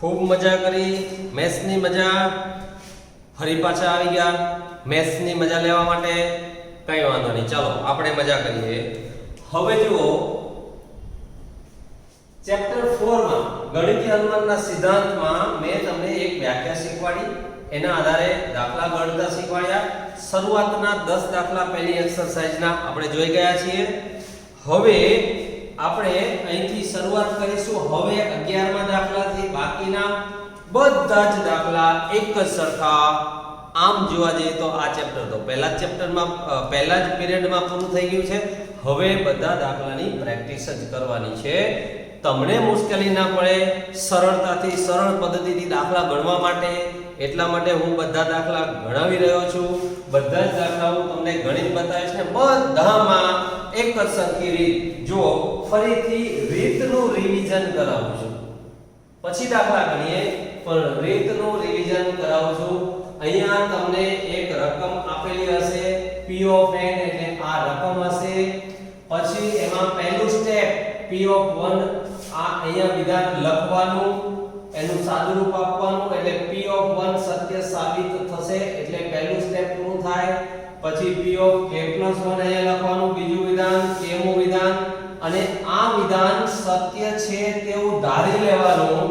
ખૂબ મજા કરી, મેથ્સની મજા. ફરી પાછા આવી ગયા મેથ્સની મજા લેવા માટે. કઈ વાંધો નહીં, ચાલો આપણે મજા કરીએ. હવે જુઓ, ચેપ્ટર 4 માં ગણિતીય અનુમાનના સિદ્ધાંતમાં મેં તમને એક વ્યાખ્યા શીખવાડી, એના આધારે દાખલા ગણતા શીખવાડ્યા. શરૂઆતના 10 દાખલા પહેલી એક્સરસાઇઝના આપણે જોઈ ગયા છીએ. હવે આપણે અહીંથી શરૂઆત કરીશું. હવે 11મા દાખલાથી બાકીના બધા જ દાખલા એક જ સરખા. આમ જોવા જઈએ તો આ ચેપ્ટર તો પહેલા જ ચેપ્ટરમાં પહેલા જ પીરિયડમાં પૂરું થઈ ગયું છે. હવે બધા દાખલાની પ્રેક્ટિસ જ કરવાની છે. તમને મુશ્કેલી ના પડે, સરળતાથી સરળ પદ્ધતિથી દાખલા ગણવા માટે, એટલા માટે હું બધા દાખલા ગણાવી રહ્યો છું. બધા જ દાખલાઓ તમને ગણિત બતાવીશ ને બધામાં એક જ સરખી રીત. જો ફરીથી રીતનું રિવિઝન કરાવું છું, પછી દાખલા ગણીએ, પણ રીતનું રિવિઝન કરાવું છું. અહીંયા તમને એક રકમ આપેલી હશે, p ઓફ n એટલે આ રકમ હશે. પછી એમાં પહેલું સ્ટેપ p ઓફ 1, આ અહીંયા વિધાન લખવાનું, એનું સાદુરૂપ આપવાનું, એટલે p ઓફ 1 સત્ય સાબિત થશે, એટલે પહેલું સ્ટેપ પૂરું થાય. પછી p ઓફ k + 1 અહીંયા લખવાનું, બીજું વિધાન k મું વિધાન, અને આ વિધાન સત્ય છે તેવું ધારી લેવાનું,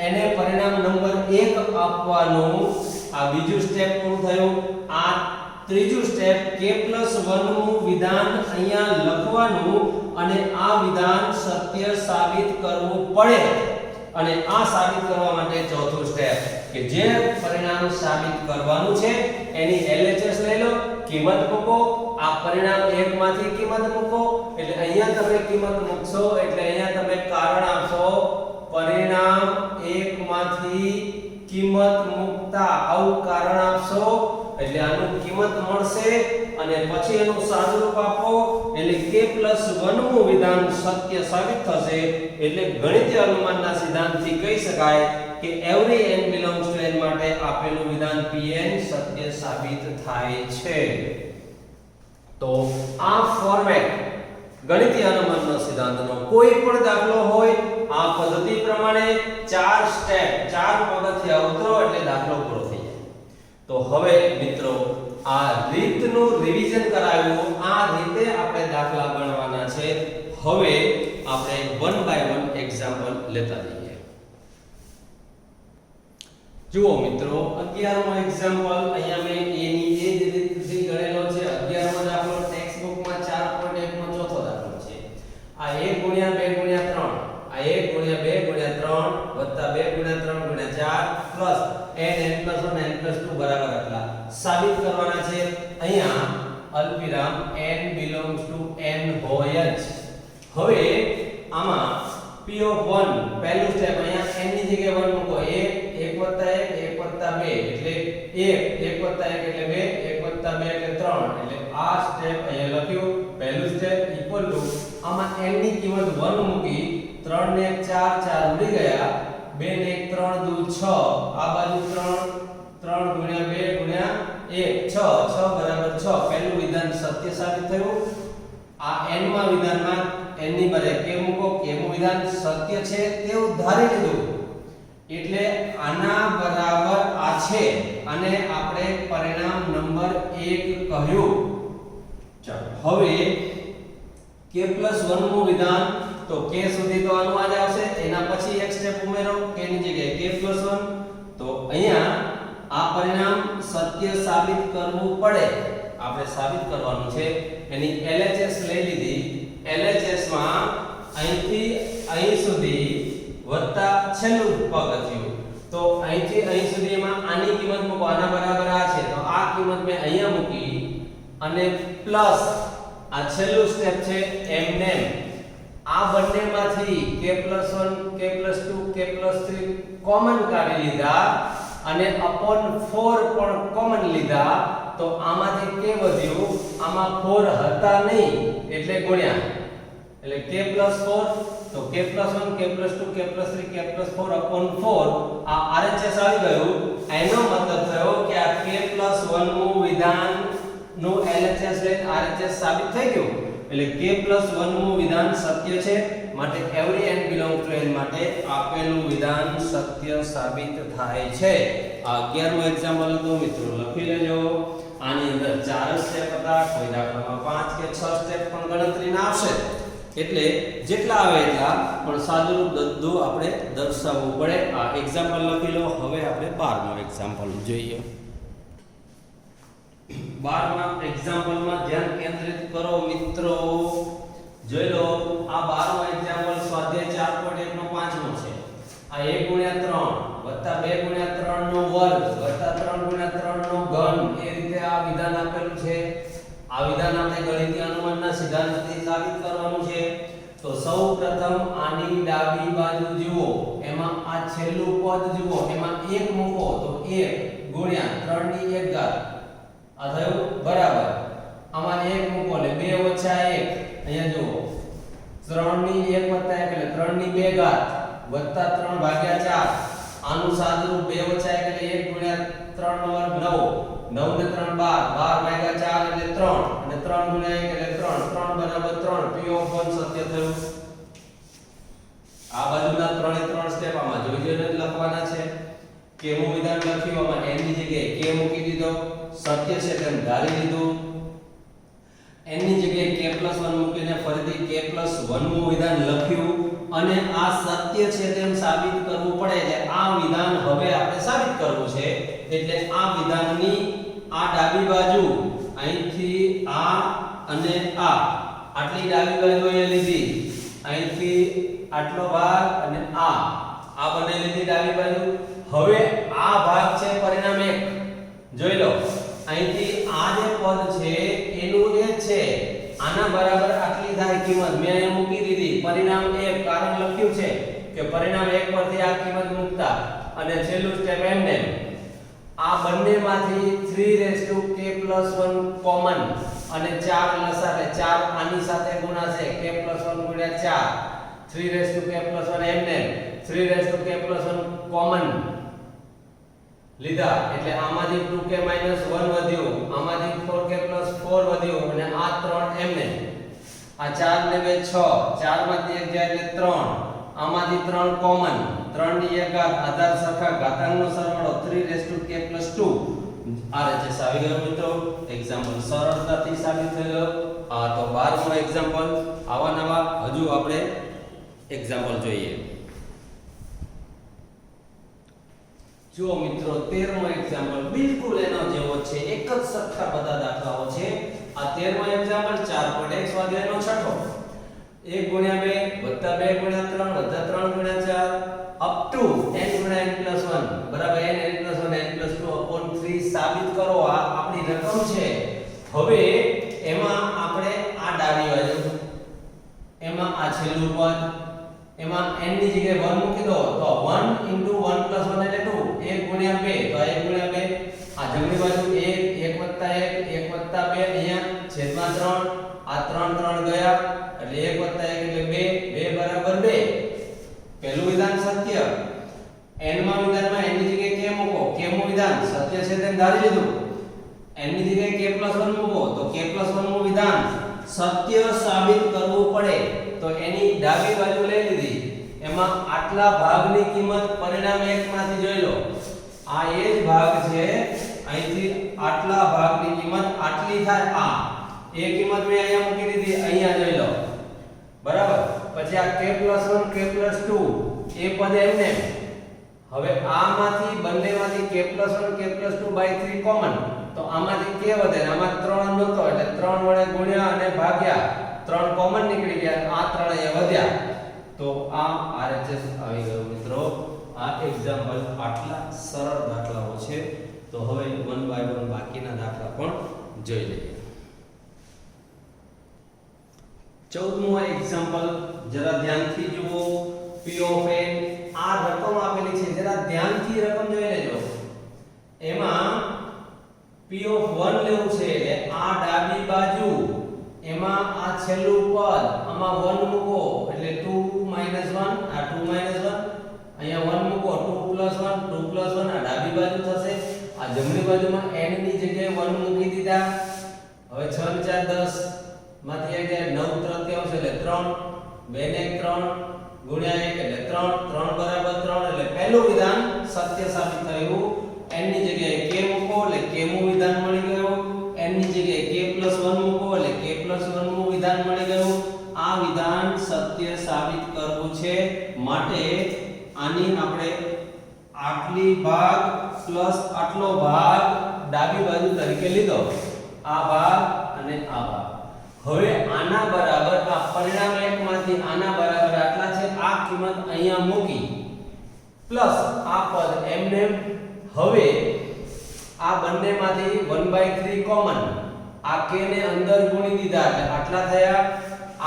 એને પરિણામ નંબર 1 આપવાનું. આ બીજું સ્ટેપ પૂરું થયું. આ ત્રીજું સ્ટેપ k + 1 નું વિધાન અહીંયા લખવાનું, અને આ વિધાન સત્ય સાબિત કરવું પડે. અને આ સાબિત કરવા માટે ચોથું સ્ટેપ કે જે પરિણામ સાબિત કરવાનું છે એની LHS લઈ લો, કિંમત મૂકો. આ પરિણામ 1 માંથી કિંમત મૂકો, એટલે અહીંયા તમે કિંમત મૂકશો, એટલે અહીંયા તમે કારણ આપશો. પરિણામ 1 માંથી કિંમત મૂકતા આવું કારણ આપશો, એટલે આનું કિંમત મળશે. અને પછી એનું સાદુરૂપ આપો, એટલે k + 1 નું વિધાન સત્ય સાબિત થશે. એટલે ગણિતીય અનુમાનના સિદ્ધાંતથી કહી શકાય કે every n belongs to n માટે આપેલું વિધાન pn સત્ય સાબિત થાય છે. તો આ ફોર્મેટ ગણિતીય અનુમાનના સિદ્ધાંતનો કોઈ પણ દાખલો હોય, આ પદ્ધતિ પ્રમાણે 4 સ્ટેપ 4 પગથિયા ઉતરો એટલે દાખલો પૂરો થઈ જાય. તો હવે મિત્રો આ રીતનું રિવિઝન કરાવ્યું, આ રીતે આપણે દાખલા ગણવાના છે. હવે આપણે 1 બાય 1 એક્ઝામ્પલ લેતા જઈએ. જુઓ મિત્રો, 11મો એક્ઝામ્પલ અહીંયા મેં a ની એ જ રીતથી ગણેલો છે. 11મો દાખલો ટેક્સ્ટ બુકમાં 4.1 માં ચોથો દાખલો છે. આ 1 * 2 * 3, આ 1 * 2 * 3 વત્તા 2 * 3 * 4 પ્લસ n + 1 n + 2 બરાબર આટલા સાબિત કરવાના છે. અહીંયા અલ્પવિરામ n belongs to n હોય જ. હવે આમાં p ઓફ 1 પહેલું સ્ટેપ, અહીંયા n ની જગ્યાએ 1 મૂકો. 1 + 1 1 + 2 એટલે 1 1 + 1 એટલે 2 1 + 2 એટલે 3, એટલે આ સ્ટેપ અહીંયા લખ્યું. પહેલું સ્ટેપ ઇક્વલ ટુ આમાં n ની કિંમત 1 મૂકી, 3 ને 1 4 4 ઉડી ગયા, 2 ને 1 3 દુ 6, આ બાજુ 3 3 * 2 * 1 6 6 બરાબર 6. પહેલું વિધાન સત્ય સાબિત થયું. આ n માં વિધાનમાં n ની બરાબર k મૂકો, k નું વિધાન સત્ય છે તેવું ધારી લીધું, એટલે આના બરાબર આ છે, અને આપણે પરિણામ નંબર 1 કહ્યું. ચાલો હવે k + 1 નું વિધાન, તો k સુધી તો આનું આ જ આવશે. એના પછી એક સ્ટેપ ઉમેરો, k ની જગ્યાએ k + 1. તો અહીંયા આ પરિણામ સત્ય સાબિત કરવું પડે, આપણે સાબિત કરવાનું છે. એની LHS લઈ લીધી. LHS માં અહીંથી અહીં સુધી વત્તા છેલ્લું પગથિયું, તો અહીંથી અહીં સુધીમાં આની કિંમત મૂકો, આના બરાબર આ છે, તો આ કિંમત મેં અહીંયા મૂકી, અને પ્લસ આ છેલ્લું સ્ટેપ છે એમનેમ આ બંનેમાંથી k + 1 k + 2 k + 3 કોમન કાઢી લીધા, અને upon 4 પણ કોમન લીધા. તો આમાંથી k વધ્યું, આમાં 4 હતા નહીં એટલે ગુણ્યા, એટલે k + 4, તો k + 1 k + 2 k + 3 k + 4 upon 4 આ RHS આવી ગયું. એનો મતલબ થયો કે આ k + 1 નું વિધાન નું LHS લઈને RHS સાબિત થઈ ગયું. એટલે k+1 નું વિધાન સત્ય છે, માટે every n belong to n માટે આપેલું વિધાન સત્ય સાબિત થાય છે. આ 11મું એક્ઝામ્પલ હતું મિત્રો, લખી લેજો. આની અંદર 4 સ્ટેપ હતા, કોઈ દાખલામાં 5 કે 6 સ્ટેપ પણ ગણતરીના આવશે, એટલે જેટલા આવે એટલા પણ સાદુરૂપ બધું આપણે દર્શાવવું પડે. આ એક્ઝામ્પલ લખી લો. હવે આપણે 12મું એક્ઝામ્પલ જોઈએ. 12મા એક્ઝામ્પલમાં ધ્યાન કેન્દ્રિત કરો મિત્રો. જોઈ લો, આ 12મો એક્ઝામ્પલ સ્વાધ્યાય 4.1 નો 5મો છે. આ 1 * 3 + 2 * 3 નો વર્ગ + 3 * 3 નો ઘન, એ રીતે આ વિધાન આપેલું છે. આ વિધાન આપણે ગણિતીય અનુમાનના સિદ્ધાંતથી સાબિત કરવાનું છે. તો સૌપ્રથમ આની ડાબી બાજુ જુઓ, એમાં આ છેલ્લું પદ જુઓ, એમાં 1 મૂકો તો 1 * 3 * 1 આ થયું બરાબર. આમાં 1 મૂકો એટલે 2 - 1, અહીંયા જુઓ 3 ની 1 + 1 એટલે 3 ની 2 ઘાત વત્તા 3/4. આનું સાદુરૂપ 2 - 1 એટલે 1 * 3 નો વર્ગ 9, 9 ને 3 12, 12/4 એટલે 3 અને 3 * 1 એટલે 3, 3 = 3. P of 1 સત્ય થયું. આ બાજુના 3 એ 3 સ્ટેપ આમાં જોઈ જોઈને લખવાના છે. k નું વિધાન લખ્યું, આમાં n ની જગ્યાએ k મૂકી દીધો, સત્ય છે તેમ ધારી લીધું. n ની જગ્યાએ k+1 મૂકીને ફરીથી k+1 નું વિધાન લખ્યું અને આ સત્ય છે તેમ સાબિત કરવું પડે. એટલે આ વિધાન હવે આપણે સાબિત કરવું છે. એટલે આ વિધાનની આ ડાબી બાજુ અહીંથી આ અને આ આટલી ડાબી બાજુ અહીંયા લીધી, અહીંથી આટલો ભાગ અને આ બંને લીધી ડાબી બાજુ. હવે આ ભાગ છે પરિણામ 1. જોઈ લો, અહીંથી આ જે પદ છે એનું એ છે, આના બરાબર આટલી થાય કિંમત મેં અહીંયા મૂકી દીધી. પરિણામ 1 કારણ લખ્યું છે કે પરિણામ 1 પરથી આ કિંમત મૂકતા અને છેલ્લું સ્ટેપ એમને આ બંનેમાંથી 3k+1 કોમન અને 4 લસા એટલે 4 આની સાથે ગુણાશે, k+1 * 4 3k+1 એમને 3k+1 કોમન લીધા એટલે આમાંથી 2k - 1 વધ્યું, આમાંથી 4k+4 વધ્યું અને આ 3 એમને. આ 4 ને 2 6, 4 માંથી 1 જાય એટલે 3, આમાંથી 3 કોમન, 3 ની 1 ઘાત આધાર સરખા ઘાતાંકનો સરવાળો 3k+2. આ રીતે આવી ગયો મિત્રો. એક્ઝામ્પલ સરળતાથી સાબિત થઈ ગયો. આ તો 12મો એક્ઝામ્પલ. આવા નવા હજુ આપણે એક્ઝામ્પલ જોઈએ. જો મિત્રો 13મો એક્ઝામ્પલ બિલકુલ એનો જેવો છે, એક જ સરખા બધા દાખલાઓ છે. આ 13મો એક્ઝામ્પલ 4.1 સ્વાધ્યાયનો છઠ્ઠો. 1 * 2 + 2 * 3 + 3 * 4 અપ ટુ n * n+1 બરાબર n+1 n+2/3 સાબિત કરો. આ આપણી રકમ છે. હવે એમાં આપણે આ ડાબી બાજુ, એમાં આ છેલ્લું પદ, એમાં n ની જગ્યાએ 1 મૂકી દો તો 1 * 1 + 1 એટલે 2, 1 * 2 તો 1 * 2. આ જમણી બાજુ 1 1 + 1 1 + 2 અહીંયા છેદમાં 3, આ 3 3 ગયા એટલે 1 + 1 એટલે 2 2 = 2. પહેલું વિધાન સત્ય. n માં વિધાનમાં n ની જગ્યાએ k મૂકો, k નું વિધાન સત્ય છે તેમ ધારી લીધું. n ની જગ્યાએ k+1 મૂકો તો k+1 નું વિધાન સત્ય સાબિત કરવું પડે. તો એની ડાબી બાજુ લઈ લીધી, એમાં આટલા ભાગની કિંમત પરિણામ 1 માંથી જોઈ લો. આ એ જ ભાગ છે, અહીંથી આટલા ભાગની કિંમત આટલી થાય. આ એ કિંમત મેં અહીંયા મૂકી દીધી, અહીંયા જોઈ લો બરાબર. પછી આ k+1 k+2 એ પદ એમને. હવે આમાંથી બંનેમાંથી k+1 k+2/3 કોમન તો આમાંથી k વધે, આમાં 3 નતો એટલે 3 વડે ગુણ્યા અને ભાગ્યા 3 કોમન નીકળી ગયા, આ 3 અહીંયા વધ્યા. તો આ RHS આવી ગયો મિત્રો. આ એક્ઝામ્પલ આટલા સરળ દાખલાઓ છે. તો હવે 1 by 1 બાકીના દાખલા પણ જોઈ લઈએ. 14મો એક્ઝામ્પલ જરા ધ્યાનથી જુઓ. P of n આ રકમ આપેલી છે, જરા ધ્યાનથી રકમ જોઈ લેજો. એમાં P of 1 લેવું છે એટલે આ ડાબી બાજુ, એમાં આ છેલ્લું પદ, આમાં 1 મૂકો એટલે 2 - 1, આ 2 - 1 અહીંયા 1 મૂકો 2 + 1 2 + 1 આ ડાબી બાજુ થશે. આ જમણી બાજુમાં n ની જગ્યાએ 1 મૂકી દીધા. હવે 6 × 4 = 10 માંથી 1 જાય 9 આવશે એટલે 3, 2 ને 3 ગુણ્યા 1 એટલે 3, 3 બરાબર 3 એટલે પહેલું વિધાન સત્ય સાબિત થયું. n ની જગ્યાએ k મૂકો એટલે k મું વિધાન મળી ગયું. n ની જગ્યાએ k+1 મૂકો એટલે k+1 મું વિધાન મળી ગયું. આ વિધાન સત્ય સાબિત કરવું છે માટે આની આપણે આટલી ભાગ પ્લસ આટલો ભાગ ડાબી બાજુ તરીકે લીધો. આ ભાગ અને આ ભાગ. હવે આના બરાબર આ પરિણામ એકમાંથી આના બરાબર આટલા છે. આ કિંમત અહીંયા મૂકી પ્લસ આ પદ એમને હવે આ બંનેમાંથી 1/3 કોમન. આ k ને અંદર ગુણી દીધા એટલે આટલા થયા.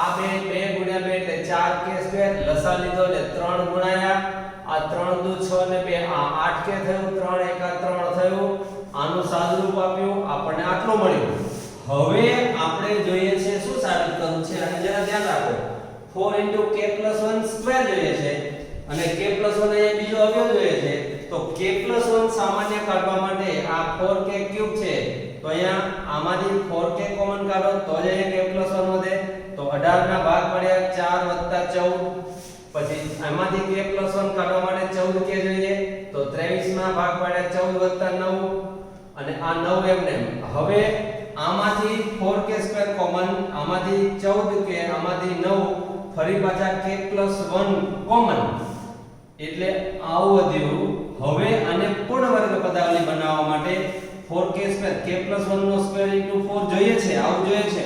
આ 2 ગુણ્યા 2 એટલે 4k² લસા લીધો એટલે 3 ગુણાયા. આ 3 દુ 6 ને 2 આ 8k થયું. 3 એકા 3 થયું. આનું સાદુરૂપ આપ્યું આપણને આટલું મળ્યું. હવે આપણે જોઈએ છે શું સાબિત કરવું છે અને જરા ધ્યાન રાખો 4 k+1² જોઈએ છે અને k+1 અહીંયા બીજો અવયવ જોઈએ છે. તો k+1 સામાન્ય કાઢવા માટે આ 4k³ છે તો અહીંયા આમાંથી 4k કોમન કાઢો તો જ અહીંયા k+1 વધે. તો 18 ના ભાગ પડ્યા 4 + 14. પછી આમાંથી k+1 કાઢવા માટે 14k જોઈએ તો 23 ના ભાગ પડ્યા 14 + 9 અને આ 9 એમને. હવે આમાંથી 4k² કોમન, આમાંથી 14k, આમાંથી 9 ફરી પાછા k+1 કોમન એટલે આવું વધ્યું. હવે આને પૂર્ણ વર્ગ પદાવલી બનાવવા માટે 4k² k+1 નો સ્ક્વેર * 4 જોઈએ છે. આવું જોઈએ છે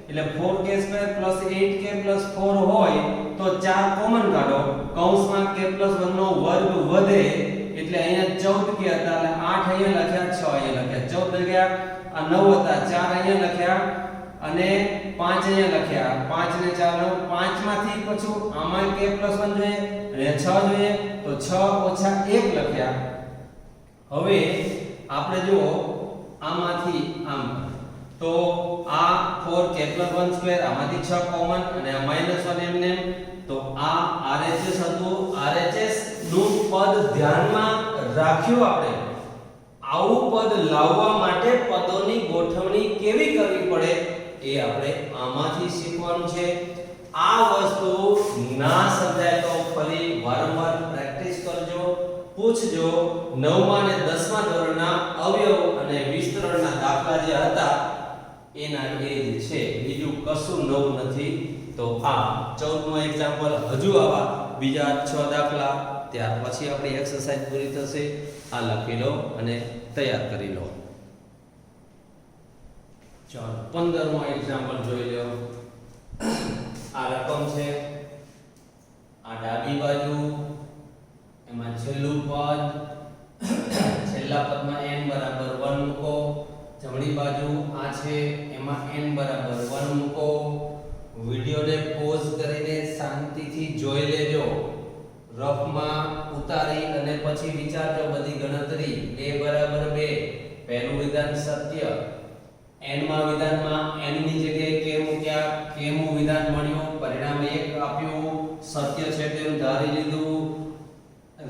એટલે 4k² + 8k + 4 હોય તો 4 કોમન કાઢો. કૌંસમાં k+1 નો વર્ગ વધે એટલે અહીંયા 14k હતા એટલે 8 અહીંયા લખ્યા, 6 અહીંયા લખ્યા, 14 ગયા. આ 9 હતા 4 અહીંયા લખ્યા અને 5 અહીંયા લખ્યા. 5 ને 4 9, 5 માંથી પછી આમાં k+1 જોઈએ અને 6 જોઈએ તો 6 - 1 લખ્યા. હવે આપણે જો આમાંથી આમ તો આ 4k+1² આમાંથી 6 કોમન અને આ -1 એમને. તો આ RHS હતું. RHS નું પદ ધ્યાનમાં રાખ્યું આપણે. આવું પદ લાવવા માટે પદોની ગોઠવણી કેવી કરવી પડે એ આપણે આમાંથી શીખવાનું છે. આ વસ્તુ ના સમજાય તો ફરી વારંવાર પ્રેક્ટિસ કરજો, પૂછજો. 9મા અને 10મા ધોરણના અવયવ અને વિસ્તરણના દાખલા જે હતા એના એ જ છે, બીજું કશું નવું નથી. તો આ 14મો એક્ઝામ્પલ, હજુ આવા બીજા 6 દાખલા, ત્યાર પછી આપણી એક્સરસાઇઝ પૂરી થશે. આ લખી લો અને તૈયાર કરી લો. ચાલો 15મો એક્ઝામ્પલ જોઈ લો. આ રકમ છે, આ ડાબી બાજુ, એમાં છેલ્લું પદ, છેલ્લા પદમાં n = 1 મૂકો. જમણી બાજુ આ છે, એમાં n = 1 મૂકો. વિડિયોને પોઝ કરીને શાંતિથી જોઈ લેજો, રફમાં ઉતારી અને પછી વિચારજો બધી ગણતરી. a = 2, પહેલું વિધાન સત્ય. n માં વિધાનમાં n ની જગ્યાએ k મૂક્યા, k મું વિધાન મળ્યું, પરિણામ 1 આપ્યું, સત્ય છે તેમ ધારી લીધું.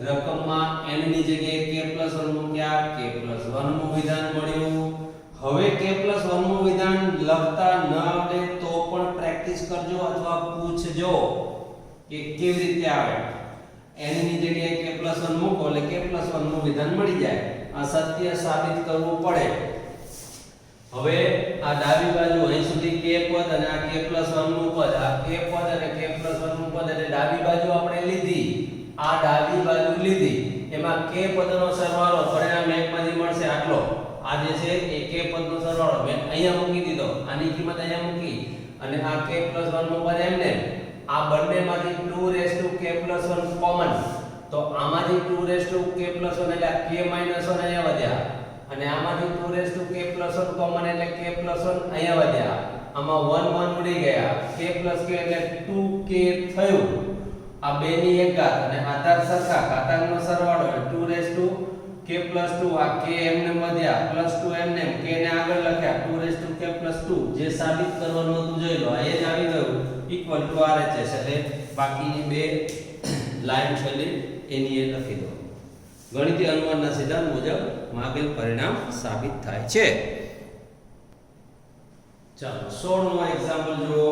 રકમમાં n ની જગ્યાએ k+1 મૂક્યા, k+1 મું વિધાન મળ્યું. હવે k+1 મું વિધાન લખતા ન આવડે તો પણ પ્રેક્ટિસ કરજો અથવા પૂછજો કે કેવી રીતે આવે. n ની જગ્યાએ k+1 મૂકો એટલે k+1 નું વિધાન મળી જાય. આ સત્ય સાબિત કરવું પડે. હવે આ ડાબી બાજુ અહીં સુધી k પદ અને આ k+1 નું પદ, આ k પદ અને k+1 નું પદ એટલે ડાબી બાજુ આપણે લીધી. આ ડાબી બાજુ લીધી, એમાં k પદનો સરવાળો પરિણામ 1 માંથી મળશે આટલો. આ જે છે એ k પદનો સરવાળો મેં અહીંયા મૂકી દીધો, આની કિંમત અહીંયા મૂકી અને આ k+1 નું પદ એમને. આ બંનેમાંથી 2k+1 કોમન, તો આમાંથી 2k+1 એટલે k - 1 અહીંયા વધ્યા અને આમાંથી 2k+1 કોમન એટલે k+1 અહીંયા વધ્યા. આમાં 1 1 ઉડી ગયા, k+k એટલે 2k થયું. આ બે ની એક ઘાત અને આધાર સરખા, ઘાતાંકનો સરવાળો એટલે 2k+2. આ k એમને વધ્યા, +2 એમને, k ને આગળ લખ્યા, 2k+2. જે સાબિત કરવાનું હતું જોઈ લો, આ એ જ આવી ગયું = RHS. એટલે બાકીની બે લાઈન છેલ્લી એની એ લખી દો. ગણિતીય અનુમાનના સિદ્ધાંત મુજબ માગેલ પરિણામ સાબિત થાય છે. ચાલો 16મો એક્ઝામ્પલ જુઓ.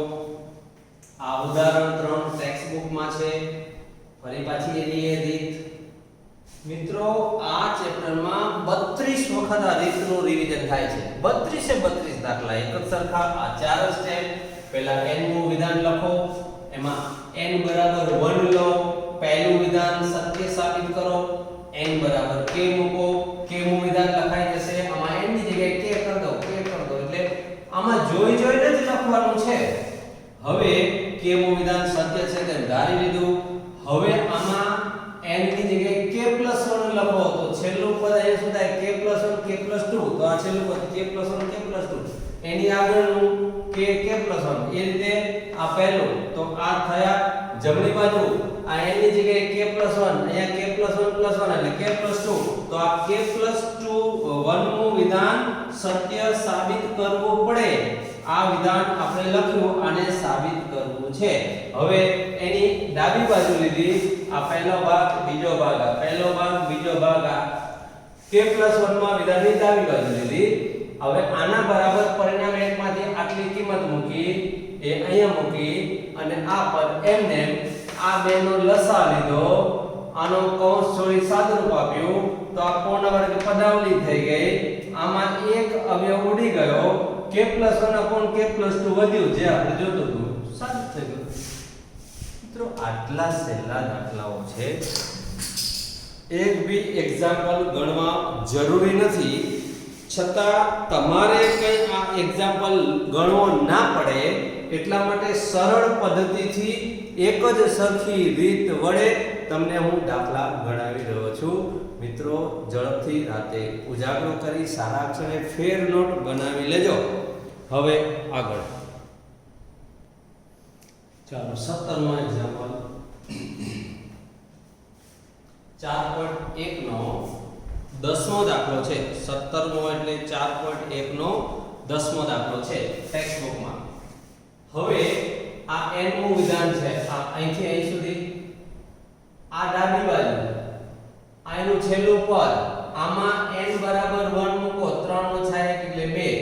આ ઉદાહરણ 3 ટેક્સ્ટ બુકમાં છે. ફરી પાછી એની એ રીત. મિત્રો આ ચેપ્ટરમાં 32 વખત આ રીતનું રિવિઝન થાય છે. 32 દાખલા એક જ સરખા. આ ચાર સ્ટેપ. પહેલા n નું વિધાન લખો, એમાં n બરાબર 1 લો, પહેલું વિધાન સત્ય સાબિત કરો, n બરાબર k મૂકો, k નું વિધાન લખાઈ જશે. આમાં n ની જગ્યાએ k કરી દો, એટલે આમાં જોઈને જ લખવાનું છે. હવે k નું વિધાન સત્ય છે તેમ ધારી લીધું. હવે આમાં n ની જગ્યાએ k+1 લખો તો છેલ્લું પદ અહીંયા શું થાય? k+1 k+2. તો આ છેલ્લું પદ k+1 k+2. એની આગળનું k+1. એ રીતે આ પહેલું તો આ થયા જમણી બાજુ. આ n ની જગ્યાએ k+1, અહીંયા k+1+1 એટલે k+2. તો આ k+2 નું વિધાન સત્ય સાબિત કરવું પડે. આ વિધાન આપણે લખ્યું, આને સાબિત કરવું છે. હવે એની ડાબી બાજુ લીધી. આ પહેલો ભાગ, બીજો ભાગ, આ પહેલો ભાગ, બીજો ભાગ. આ k+1 માં વિધાનની ડાબી બાજુ લીધી. હવે આના બરાબર પરિણામ એકમાંથી આટલી કિંમત મૂકી, એ અહીંયા મૂકી અને આ પદ એમને આ બેનો લસા લીધો. આનો કૌંસ છોડી સાદુરૂપ આપ્યું તો આ પૂર્ણ વર્ગ પદાવલી થઈ ગઈ. આમાં એક અવયવ ઉડી ગયો. k+1 k+2 વધ્યું, જે આપણે જોતું હતું. સાબિત થઈ ગયું. મિત્રો આટલા સહેલા દાખલાઓ છે. એક બી એક્ઝામ્પલ ગણવા જરૂરી નથી, છતાં તમારે કઈ આ એક્ઝામ્પલ ગણવો ના પડે એટલા માટે સરળ પદ્ધતિથી એક જ સરખી રીત વડે તમને હું દાખલા ગણાવી રહ્યો છું. મિત્રો ઝડપથી રાતે ઉજાગરો કરી સારા અક્ષરે ફેર નોટ બનાવી લેજો. હવે આગળ ચાલો 17મો એક્ઝામ્પલ. 4.1 નો 10મો દાખલો છે. 17મો એટલે 4.1 નો 10મો દાખલો છે ટેક્સ્ટ બુકમાં. હવે આ n નું વિધાન છે. આ અહીંથી અહીં સુધી. આ ડાબી બાજુ આ એનું છેલ્લું પદ. આમાં n બરાબર 1 મૂકો, 3 ઓછા 1 એટલે 2,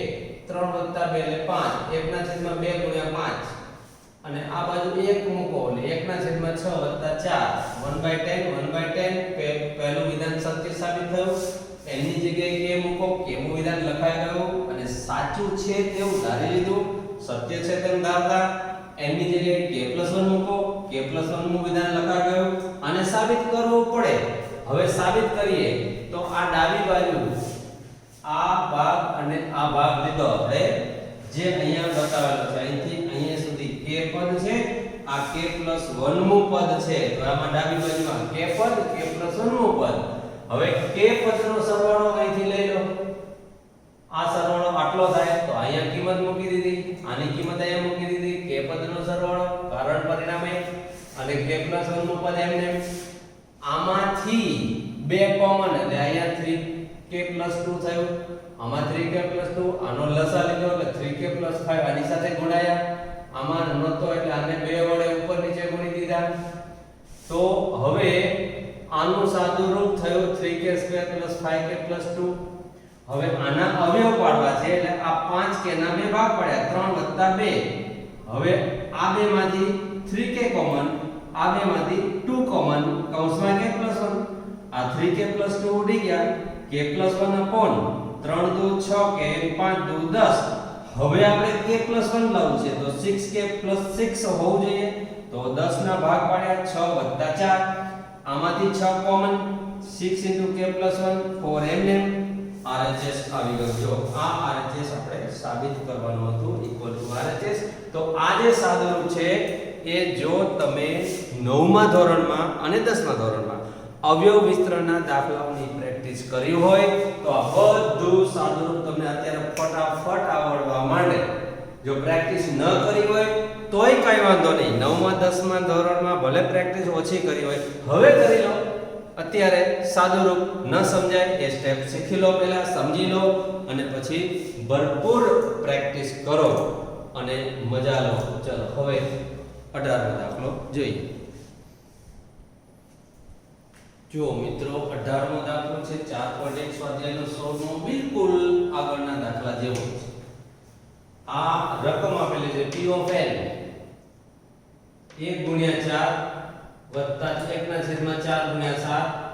3 વત્તા 2 એટલે 5, 1/2 ગુણ્યા 5. અને આ બાજુ 1 મૂકો એટલે 1/6 વત્તા 4, 1/10 પહેલું વિધાન સત્ય સાબિત થયું. n ની જગ્યાએ k મૂકો, k નું વિધાન લખાઈ ગયું અને સાચું છે તેવું ધારી લીધું. સત્ય છે તેમ ધારતા n ની જગ્યાએ k+1 મૂકો, k+1 નું વિધાન લખાઈ ગયું અને સાબિત કરવું પડે. હવે સાબિત કરીએ તો આ ડાબી બાજુ આ ભાગ અને આ ભાગ લીધો આપણે, જે અહીંયા બતાવેલો છે. અહીંથી અહીંયા સુધી k પદ છે, આ k+1 નું પદ છે. તો આમાં ડાબી બાજુમાં k પદ, k+1 નું પદ. હવે k પદનો સરવાળો અહીંથી લઈ લો. આ સરવાળો આટલો થાય તો અહીંયા કિંમત મૂકી દીધી, આની કિંમત અહીંયા મૂકી દીધી. k પદનો સરવાળો કારણ પરિણામે અને k+1 નું પદ એમને. આમાંથી 2 કોમન એટલે અહીંયા 3k+2 થયું. આમાં 3k+2, આનો લસા લીધો એટલે 3k+5 આની સાથે ગુણાયા. આમાં નતો એટલે આને 2 વડે ઉપર નીચે ગુણી દીધા. તો હવે આનું સાદું રૂપ થયું 3k² + 5k+2. હવે આના અવયવ પાડવા છે એટલે આ 5k ના બે ભાગ પડ્યા, 3 + 2. હવે આ બેમાંથી 3k કોમન, આ બેમાંથી 2 કોમન, કૌંસમાં k+1. આ 3k+2 ઉડી ગયા. k+1 upon 3 દુ 6k, 5 દુ 10. હવે આપણે k+1 લાવવું છે તો 6k + 6 હોવું જોઈએ. તો 10 ના ભાગ પાડ્યા 6 + 4. આમાંથી 6 કોમન, 6 * k+1 4 એમએમ. RHS આવી ગયો. જો આ RHS આપણે સાબિત કરવાનું હતું = RHS. તો આ જે સાદુરૂપ છે એ જો તમે 9મા ધોરણમાં અને 10મા ધોરણમાં અવયવ વિસ્તરણના દાખલાઓની પ્રેક્ટિસ કરી હોય તો આ બધું સાદુરૂપ તમને અત્યારે ફટાફટ આવડવા માંડે. જો પ્રેક્ટિસ ન કરી હોય તોય કઈ વાંધો નહીં. 9મા 10મા ધોરણમાં ભલે પ્રેક્ટિસ ઓછી કરી હોય, હવે કરી લો. અત્યારે સાદુરૂપ ન સમજાય એ સ્ટેપ શીખી લો, પહેલા સમજી લો અને પછી ભરપૂર પ્રેક્ટિસ કરો અને મજા લો. ચલો હવે 18મો દાખલો જોઈએ. જો મિત્રો 18મો દાખલો છે 4.1 સ્વાધ્યાયનો 16મો, બિલકુલ આગળના દાખલા જેવો છે. આ રકમ આપેલી છે p of n. 1 ગુણ્યા 4 વત્તા 1 ના છેદમાં 4 ગુણ્યા 7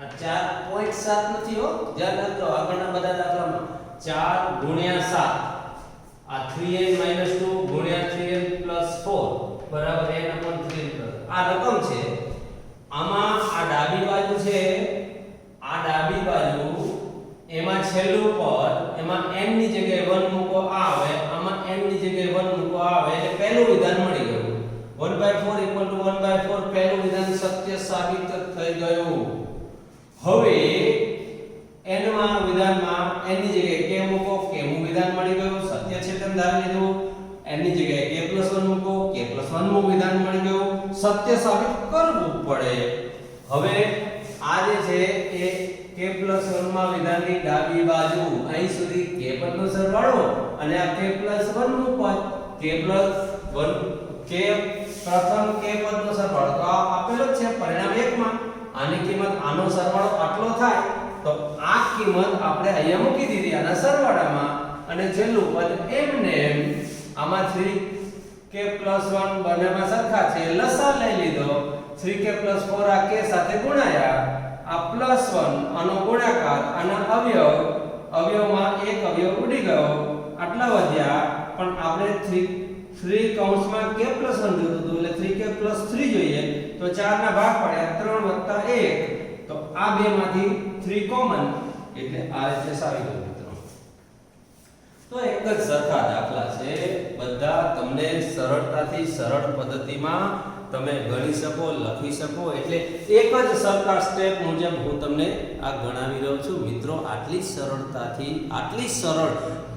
આ 4.7 નથી હો, ધ્યાન રાખજો આગળના બધા દાખલામાં 4 ગુણ્યા 7 આ 3n 2 ગુણ્યા 3n 4 બરાબર n/3n આ રકમ છે. આમાં આ ડાબી બાજુ છે, આ ડાબી બાજુ એમાં છેલ્લું પદ એમાં n ની જગ્યાએ 1 મૂકો આવે, આમાં n ની જગ્યાએ 1 મૂકો આવે એટલે પહેલું વિધાન મળી ગયું. 1/4 1/4 પહેલું વિધાન સત્ય સાબિત થઈ ગયું. હવે n માં વિધાનમાં n ની જગ્યાએ k મૂકો, k નું વિધાન મળી ગયું, સત્ય છે તેમ ધારી લીધું. n ની જગ્યાએ k+1 મૂકો, k+1 નું વિધાન મળી ગયું, સત્ય સાબિત કરવું પડે. હવે આ જે છે એ k+1 માં વિધાનની ડાબી બાજુ અહીં સુધી k પદનો સરવાળો અને આ k+1 નું પદ k+1 k પ્રથમ k પદનો સરવાળો તો આ આપેલો જ છે પરિણામ 1 માં. આની કિંમત આનો સરવાળો આટલો થાય તો આ કિંમત આપણે અહીંયા મૂકી દીધી આના સરવાળામાં અને છેલ્લું પદ એમને આમાં 3k+1 બંનેમાં સરખા છે લસા લઈ લીધો. 3k+4 આ k સાથે ગુણાયા, આ +1 આનો ગુણાકાર આના અવયવમાં એક અવયવ ઉડી ગયો, આટલા વધ્યા. પણ આપણે 3 કૌંસમાં k+1 જોતું હતું એટલે 3k+3 જોઈએ તો 4 ના ભાગ પડ્યા 3 + 1 તો આ બે માંથી 3 કોમન એટલે આ રીતે સાવી ગયું મિત્રો. તો એક જ સરખા દાખલા છે, બધા તમને સરળતાથી સરળ પદ્ધતિમાં તમે ગણી શકો, લખી શકો, એટલે એક જ સરખા સ્ટેપ મુજબ હું તમને આ ગણાવી રહ્યો છું મિત્રો. આટલી સરળતાથી આટલી સરળ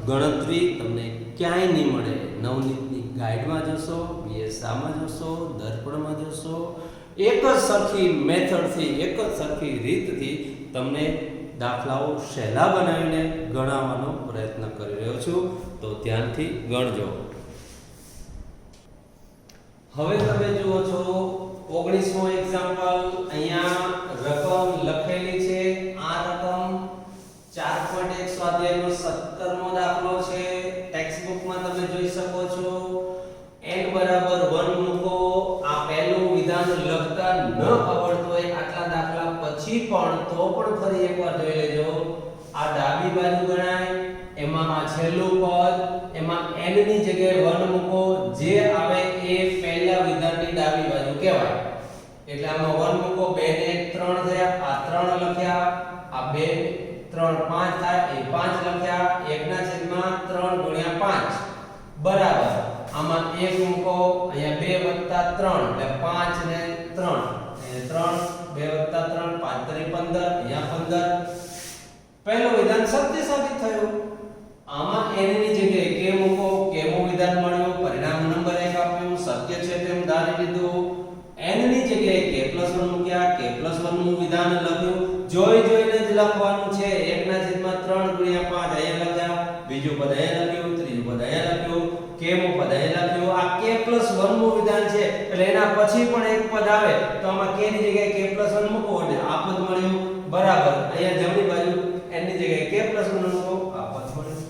ગણતરી તમને ક્યાંય નહીં મળે. નવનીતની ગાઈડમાં જશો, બીએસઆમાં જશો, દર્પણમાં જશો, એક જ સરખી મેથડથી એક જ સરખી રીતથી તમને દાખલાઓ સહેલા બનાવીને ગણાવવાનો પ્રયત્ન કરી રહ્યો છું, તો ધ્યાનથી ગણજો. હવે તમે જુઓ છો 19મો એક્ઝામ્પલ. અહીંયા રકમ લખેલી છે, આ રકમ 4.1 સ્વાધ્યાયનો 17મો દાખલો છે. ટેક્સ્ટ બુકમાં તમે જોઈ શકો છો. n બરાબર 1 મૂકો. આ પહેલું વિધાન લખતા ન આવડતું હોય આટલા દાખલા પછી પણ તો પણ ફરી એકવાર જોઈ લેજો. આ ડાબી બાજુ ગણાય, એમાં આ છેલ્લું પદ એમાં n ની જગ્યાએ 1 મૂકો, જે આવે એ પહેલા વિધાનની ડાબી બાજુ કહેવાય. એટલે આમાં 1 મૂકો, 2 ને 3 થયા, આ 3 લખ્યા, આ 2 3 5 થાય એ 5 લખ્યા, 1/3 ગુણ્યા 5 બરાબર. આમાં 1 મૂકો, અહીંયા 2 + 3 એટલે 5 ને 3 અહીંયા 3 2 + 3 5 × 15 અહીંયા 15. પહેલું વિધાન સત્ય સાબિત થયું. આમાં n ની જગ્યાએ k મૂકો, k નું વિધાન મળ્યું, પરિણામ નંબર 1 આપ્યું, સત્ય છે તેમ ધારી લીધું. n ની જગ્યાએ k+1 મૂક્યા, k+1 નું વિધાન લખ્યું, જોઈને જ લખવાનું છે. 1/3 ગુણ્યા 5 અહીંયા લખ્યા, બીજું પદ અહીંયા લખ્યું, ત્રીજું પદ અહીંયા લખ્યું, k નું પદ અહીંયા લખ્યું. આ k+1 નું વિધાન છે એટલે એના પછી પણ એક પદ આવે તો આમાં k ની જગ્યાએ k+1 મૂકો એટલે આ પદ મળ્યું બરાબર. અહીંયા જમણી બાજુ n ની જગ્યાએ k+1 મૂકો, આ પદ મળ્યું.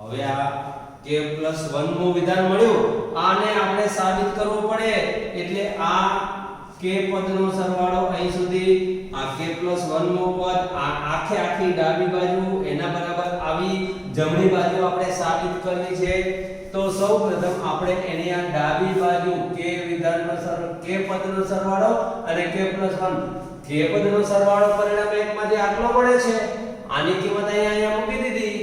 હવે આ k+1 નું વિધાન મળ્યું, આને આપણે સાબિત કરવું પડે એટલે આ k પદનો સરવાળો અહીં સુધી, આ k+1 નું પદ આખી ડાબી બાજુ એના બરાબર આવી જમણી બાજુ આપણે સાબિત કરવી છે. તો સૌપ્રથમ આપણે એની આ ડાબી બાજુ k વિધાનનો k પદનો સરવાળો અને k+1 k પદનો સરવાળો પરિણામ 1 માંથી આટલો મળે છે. આની કિંમત અહીંયા મૂકી દીધી.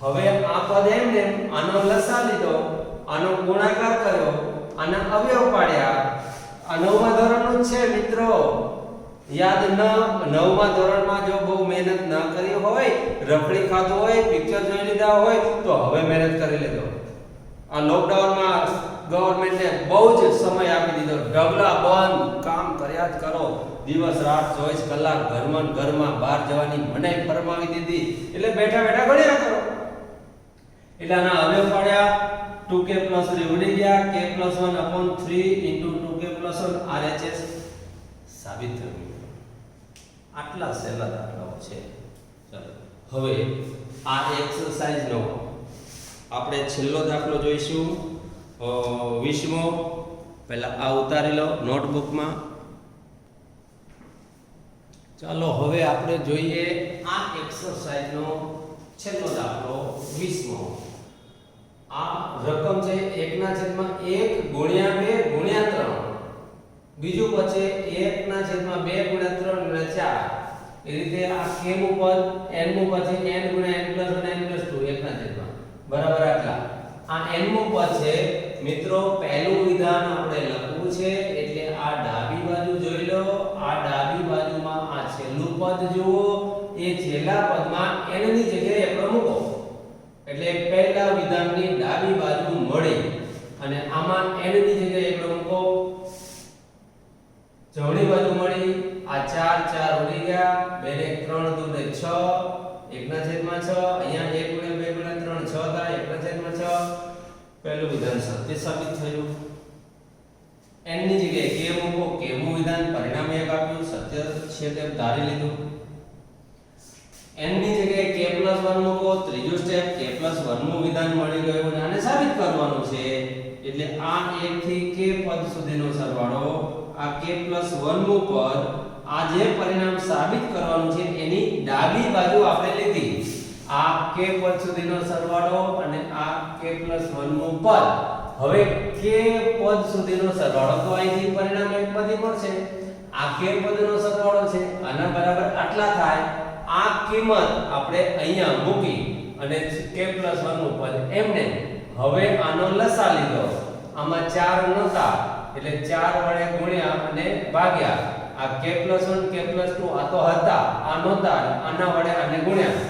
હવે આ પદ એમને આનો લસા લીધો, આનો ગુણાકાર કર્યો, આના અવયવ પાડ્યા. આ 9મા ધોરણનું જ છે મિત્રો, યાદ ન 9મા ધોરણમાં જો બહુ મહેનત ન કરી હોય, રખડી ખાધું હોય, પિક્ચર જોઈ લીધા હોય તો હવે મહેનત કરી લેજો. આ લોકડાઉનમાં ગવર્નમેન્ટે બહુ જ સમય આપી દીધો, ઢગલા બંધ, કામ કર્યા જ કરો, દિવસ રાત 24 કલાક ઘરમાં બહાર જવાની મનાઈ ફરમાવી દીધી, એટલે બેઠા ગણ્યા કરો. એટલે આના અવયવ પાડ્યા, 2k+3 ઉડી ગયા, k+1/3 * 2k+1 RHS સાબિત થયું. આટલા સહેલા દાખલાઓ છે. ચલો હવે આ પહેલા આ ઉતારી લો નોટબુકમાં. ચાલો હવે આપણે જોઈએ આ એક્સરસાઇઝનો છેલ્લો દાખલો 20મો. આ રકમ છે 1/1 ગુણ્યા 2 ગુણ્યા 3. બીજું પછી 1/2 ગુણ્યા 3 ગુણ્યા 4. એ રીતે આ કેમ ઉપર n નું પછી n ગુણ્યા n + 1 n + 2 1/. બરાબર આટલા. આ n નું પદ છે મિત્રો. પહેલું વિધાન આપણે લખવું છે એટલે આ ડાબી બાજુ જોઈ લો. આ ડાબી બાજુમાં આ છેલ્લું પદ જુઓ. એ છેલ્લા પદમાં n ની જગ્યાએ આપણે મૂકો એટલે પહેલા વિધાનની ડાબી બાજુ મળી અને આમાં n ની જગ્યાએ આપણે મૂકો. જમણી બાજુ મળી. આ 4 4 ઉડી ગયા. 2 ને 3 2 ને 6 1/6. અહીંયા 1 ગુણ્યા 2 ગુણ્યા 3 6 થાય 1/6. પહેલું વિધાન સત્ય સાબિત થયું. n ની જગ્યાએ k મૂકો. k નું વિધાન પરિણામ 1 આપ્યું. સત્ય છે તેમ ધારી લીધું. n ની જગ્યાએ k + 1 મૂકો. ત્રીજું સ્ટેપ k + 1 નું વિધાન મળી ગયું અને આને સાબિત કરવાનું છે એટલે આ 1 થી k પદ સુધીનો સરવાળો. આ k + 1 નું પદ આ જે પરિણામ સાબિત કરવાનું છે એની ડાબી બાજુ આપણે લીધી. આ k પદ સુધીનો સરવાળો અને આ k + 1 નું પદ. હવે k પદ સુધીનો સરવાળો તો અહીંથી પરિણામ એક પદી મળશે. આ k પદનો સરવાળો છે આના બરાબર આટલા થાય. આ કિંમત આપણે અહીંયા મૂકી અને k + 1 નું પદ એમને. હવે આનો લસા લીધો. આમાં 4 નહોતા એટલે 4 વડે ગુણ્યા અને ભાગ્યા. આ k + 1 k + 2 આ તો હતા આ નહોતા આના વડે આને ગુણ્યા.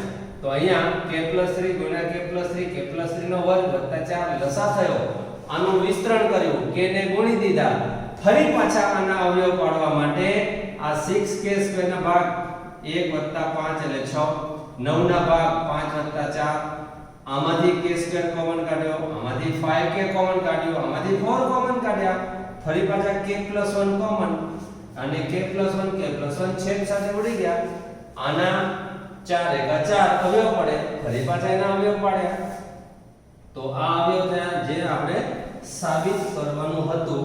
તો અહીંયા k + 3 ગુણ્યા k + 3 k + 3 નો વર્ગ વત્તા 4 લસા થયો. આનું વિસ્તરણ કર્યું. k ને ગુણી દીધા. ફરી પાછા આના અવયવ પાડવા માટે આ 6k² ના ભાગ 1 + 5 એટલે 6. 9 ના ભાગ 5 + 4. આમાંથી k² કોમન કાઢ્યો. આમાંથી 5k કોમન કાઢ્યો. આમાંથી 4 કોમન કાઢ્યા. ફરી પાછા k + 1 કોમન અને k + 1 k + 1 છેદ સાથે ઉડી ગયા. આના 4 * 4 અવયવ પડે. ફરી પાછા એના અવયવ પાડ્યા. તો આ અવયવ થયા જે આપણે સાબિત કરવાનું હતું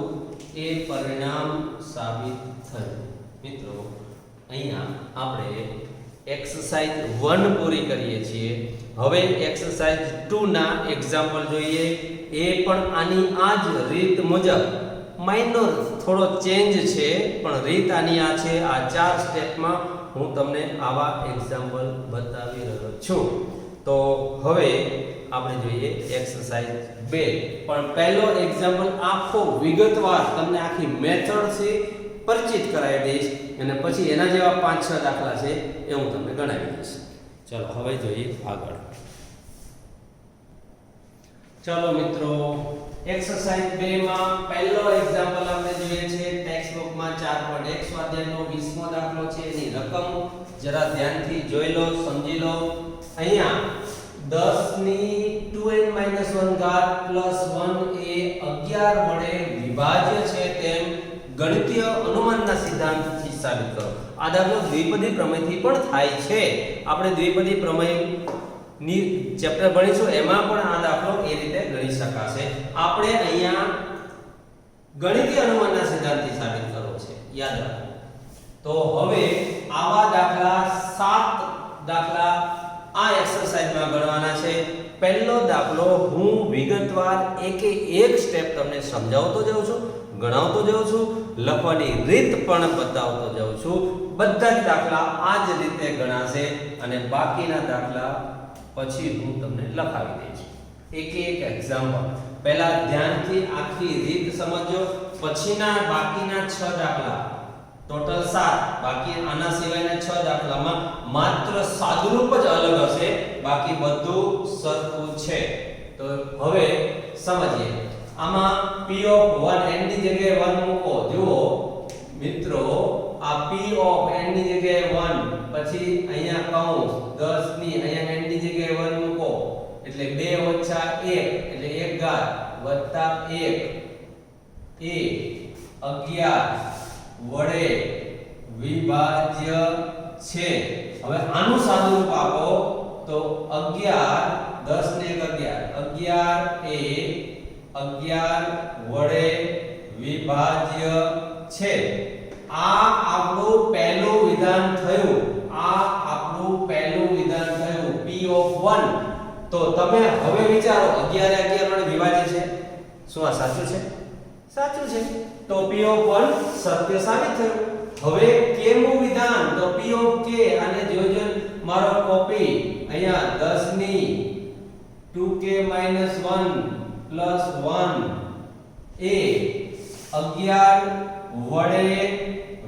એ પરિણામ સાબિત થયું. મિત્રો અહીંયા આપણે એક્સરસાઇઝ 1 પૂરી કરીએ છીએ. હવે એક્સરસાઇઝ 2 ના એક્ઝામ્પલ જોઈએ. એ પણ આની આ જ રીત મુજબ માઇનર થોડો ચેન્જ છે પણ રીત આની આ છે. આ 4 સ્ટેપમાં હું તમને આવા એક્ઝામ્પલ બતાવી રહ્યો છું. તો હવે આપણે જોઈએ એક્સરસાઇઝ 2. પણ પહેલો એક્ઝામ્પલ આખો વિગતવાર તમને આખી મેથડથી પરિચિત કરાવી દઈશ અને પછી એના જેવા 5-6 દાખલા છે એ હું તમને ગણાવી દઈશ. ચલો હવે જોઈએ આગળ. ચલો મિત્રો એક્સરસાઇઝ 2 માં પહેલો એક્ઝામ્પલ આપણે જોઈએ છે ટેક્સ્ટ બુકમાં 4.1 સ્વાધ્યાયનો 20મો દાખલો છે. એની રકમ જરા ધ્યાનથી જોઈ લો, સમજી લો. અહીંયા 10 ની 2n - 1 ઘાત + 1 એ 11 વડે વિભાજ્ય છે તેમ ગણિતીય અનુમાનના સિદ્ધાંતથી સાબિત કરો. આ દાખલો દ્વિપદી પ્રમેયથી પણ થાય છે. આપણે દ્વિપદી પ્રમેય ની ચેપ્ટર ભણીશું એમાં પણ આ દાખલો એ રીતે ગણી શકાશે. આપણે અહીંયા ગણિતીય અનુમાનના સિદ્ધાંતથી સાબિત કરવો છે, યાદ રાખો. તો હવે આવા દાખલા 7 દાખલા આ એક્સરસાઇઝમાં ગણવાના છે. પહેલો દાખલો હું વિગતવાર એક સ્ટેપ તમને સમજાવતો જાઉં છું, ગણાવતો જાઉં છું, લખવાની રીત પણ બતાવતો જાઉં છું. બધા જ દાખલા આ જ રીતે ગણાશે અને બાકીના દાખલા પછી હું તમને લખાવી દઈશ. એક એક્ઝામ્પલ. પહેલા ધ્યાનથી આખી રીત સમજો. પછીના બાકીના 6 દાખલા ટોટલ 7, બાકી આના સિવાયના 6 દાખલામાં માત્ર સાદુરૂપ જ અલગ હશે, બાકી બધું સરખું છે. તો હવે સમજીએ. આમાં p ઓફ 1 n ની જગ્યાએ 1 મૂકો. જુઓ મિત્રો આ p ઓફ n ની જગ્યાએ 1 પછી અહીંયા કૌંસ 10 ની અહીંયા n ની જગ્યાએ 1 મૂકો એટલે 2 - 1 એટલે 1 ઘાત વત્તા 1 એ 11 વડે વિભાજ્ય છે. હવે આનું સાદુરૂપ આપો તો 11 10 ને 11 11 એ 11 વડે વિભાજ્ય છે. આ આપણું પહેલું વિધાન થયું. આ આપણું પહેલું વિધાન થયું p of 1. તો તમે હવે વિચારો 11 એ 11 વડે વિભાજ્ય છે. શું આ સાચું છે? સાચું છે. તો p of 1 સત્ય સાબિત થયું. હવે k નું વિધાન તો p of k અને જોજો મારો કોપી અહીંયા 10 ની 2k - 1 + 1 એ 11 વડે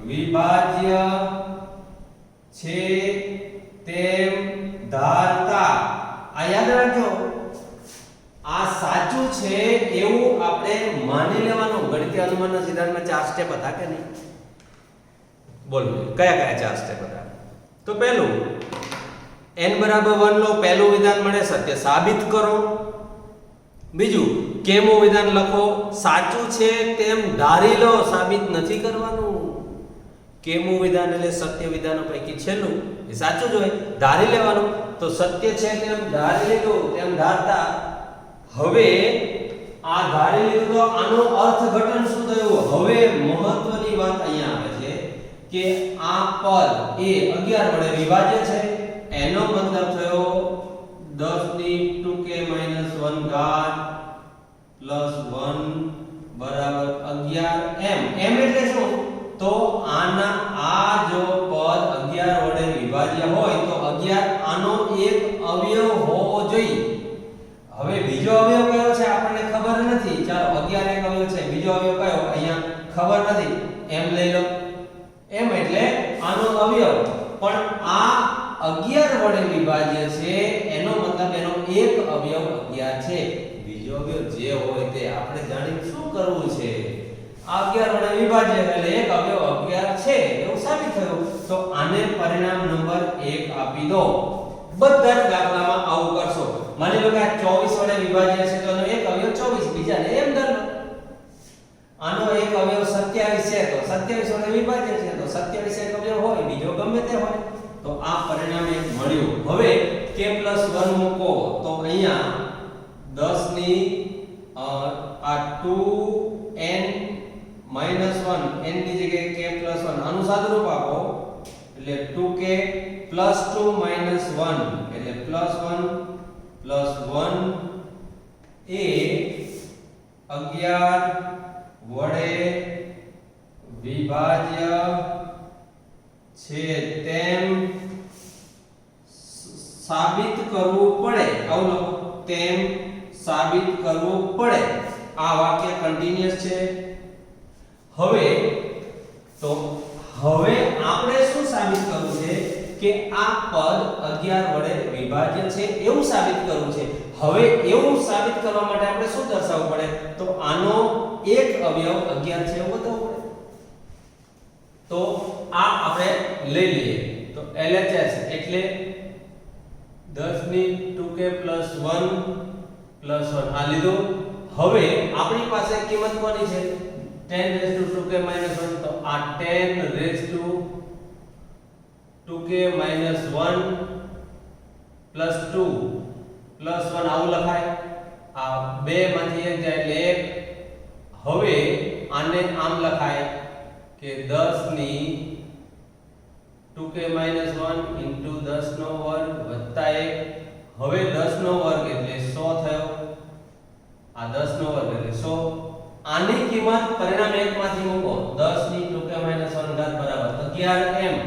વિભાજ્ય છે તેમ ધારતા. આ યાદ રાખજો, આ સાચું છે એવું આપણે માની લેવાનું. ગણિતીય અનુમાનના સિદ્ધાંતમાં 4 સ્ટેપ હતા કે નહીં? બોલો કયા કયા 4 સ્ટેપ હતા? તો પહેલું n બરાબર 1 લો, પહેલું વિધાન મળે સત્ય સાબિત કરો. બીજું k નું વિધાન લખો, સાચું છે તેમ ધારી લો, સાબિત નથી કરવાનું. k નું વિધાન એટલે સત્ય વિધાનો પૈકી છેલ્લું એ સાચું જ હોય, ધારી લેવાનું. તો સત્ય છે તેમ ધારી લીધું, તેમ ધારતા. હવે આ ધારી લીધું તો આનો અર્થઘટન શું થયું? હવે મહત્વની વાત અહીંયા આવે છે કે આ પદ એ 11 વડે વિભાજ્ય છે. એનો મતલબ થયો 10 ની 2k - 1 ઘાત + 1 બરાબર 11 m એટલે શું? તો આ જો પદ 11 વડે વિભાજ્ય હોય તો 11 આનો એક અવયવ હોવો જોઈએ. હવે બીજો અવયવ કયો છે આપણને ખબર નથી. ચાલો 11 એક અવયવ છે, બીજો અવયવ કયો અહીંયા ખબર નથી. m લઈ લો. m એટલે આનો અવયવ. પણ આ 11 વડે વિભાજ્ય છે એનો મતલબ એનો એક અવયવ 11 છે. બીજો અવયવ જે હોય તે આપણે જાણીને શું કરવું છે? આ 11 વડે વિભાજ્ય એટલે એક અવયવ 11 છે એવું સાબિત થયું. તો આને પરિણામ નંબર 1 આપી દો. બધા જ દાખલામાં આવું કરશો. માની લો કે આ 24 વડે વિભાજ્ય છે તો એનો એક અવયવ 24, બીજાને એમ ધાર લો. આનો એક અવયવ 27 છે તો 27 વડે વિભાજ્ય છે તો 27 એક અવયવ હોય, બીજો ગમે તે હોય. તો આ પરિણામ એક મળ્યું. હવે k + 1 મૂકો તો અહીંયા 10 ની આ 2n - 1 n ની જગ્યાએ k + 1 આનું સાદુરૂપ આપો એટલે 2k + 2 - 1 એટલે +1 + 1 એ 11 વડે વિભાજ્ય છે તેમ સાબિત કરવું પડે. આવું લખો, તેમ સાબિત કરવું પડે. આ વાક્ય કન્ટિન્યુઅસ છે. હવે આપણે શું સાબિત કરવું છે કે આ પદ 11 વડે વિભાજ્ય છે એવું સાબિત કરવું છે. હવે એવું સાબિત કરવા માટે આપણે શું દર્શાવવું પડે? તો આનો એક અવયવ 11 છે એવું બતાવવું પડે. તો આ આપણે લઈ લઈએ. તો LHS એટલે 10 ની 2k + 1 + 1 આ લીધું. હવે આપણી પાસે કિંમત કોની છે? 10 2k - 1 તો આ 10 2k - 1 + 2 + 1 આવું લખાય. આ બે માંથી એક જાય એટલે 1. હવે આને આમ લખાય કે 10 ની 2k - 1 * 10 નો વર્ગ + 1. હવે 10 નો વર્ગ એટલે 100 થયો. આ 10 નો વર્ગ એટલે 100. આની કિંમત પરિણામ 1 માંથી મૂકો. 10 ની 2k - 1 ઘાત બરાબર 11m.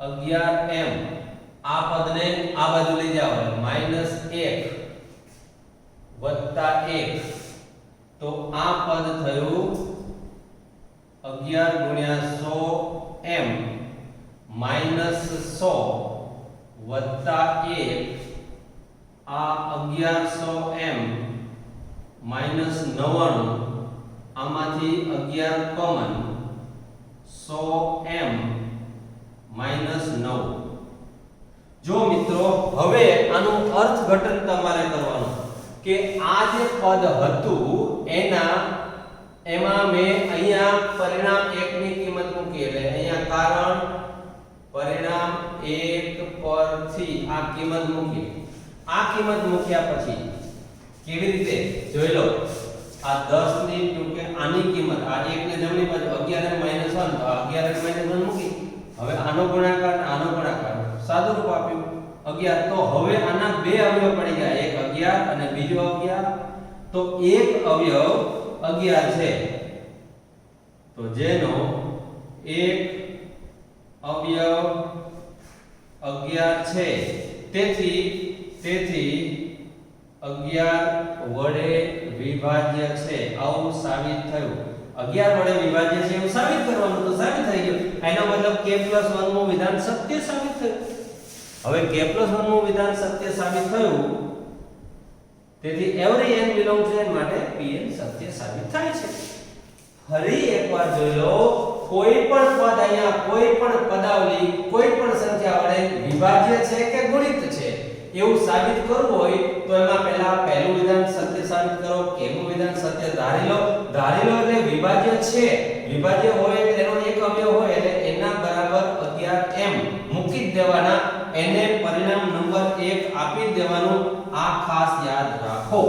11m. આ પદને આ બાજુ લઈ જાઓ એટલે -1 + 1. તો આ પદ થયું 11 * 100m - 100 + 1. આ 1100m - 99. આમાંથી 11 કોમન 100m - 9. જો મિત્રો હવે આનું અર્થઘટન તમારે કરવાનું કે આ જે પદ હતું એમાં મેં અહીંયા પરિણામ 1 ની કિંમત મૂકી એટલે અહીંયા કારણ પરિણામ 1 પરથી આ કિંમત મૂકી. આ કિંમત મૂક્યા પછી કેવી રીતે જોઈ લો આ 10 ની ટૂંકે આની કિંમત આ 1 ને જમણી બાજુ 11n - 1 તો આ 11n - 1 મૂકી હવે આનો ગુણાકાર અને આનો ગુણાકાર સાદું રૂપ આપ્યું 11 તો હવે આના બે અવયવ પડી ગયા એક 11 અને બીજો 11 તો એક અવયવ 11 છે તો જેનો એક અવયવ 11 છે તેથી 11 વડે વિભાજ્ય છે આવું સાબિત થયું 11 વડે વિભાજ્ય છે એવું સાબિત કરવાનું તો સાબિત થઈ ગયું એનો મતલબ k+1 નું વિધાન સત્ય સાબિત થયું હવે k+1 નું વિધાન સત્ય સાબિત થયું તેથી every n belongs to n માટે pn સત્ય સાબિત થાય છે ફરી એકવાર જોઈ લો કોઈ પણ પદ અહીંયા કોઈ પણ પદાવલી કોઈ પણ સંખ્યા વડે વિભાજ્ય છે કે ગુણિત છે એવું સાબિત કરવું હોય તો એમાં પહેલા પહેલું વિધાન સત્ય સાબિત કરો કેનું વિધાન સત્ય ધારી લો એટલે વિભાજ્ય છે વિભાજ્ય હોય એટલે એનો એક અવયવ હોય એટલે એના બરાબર 11m મૂકી દેવાના એને પરિણામ નંબર 1 આપી દેવાનું આ ખાસ યાદ રાખો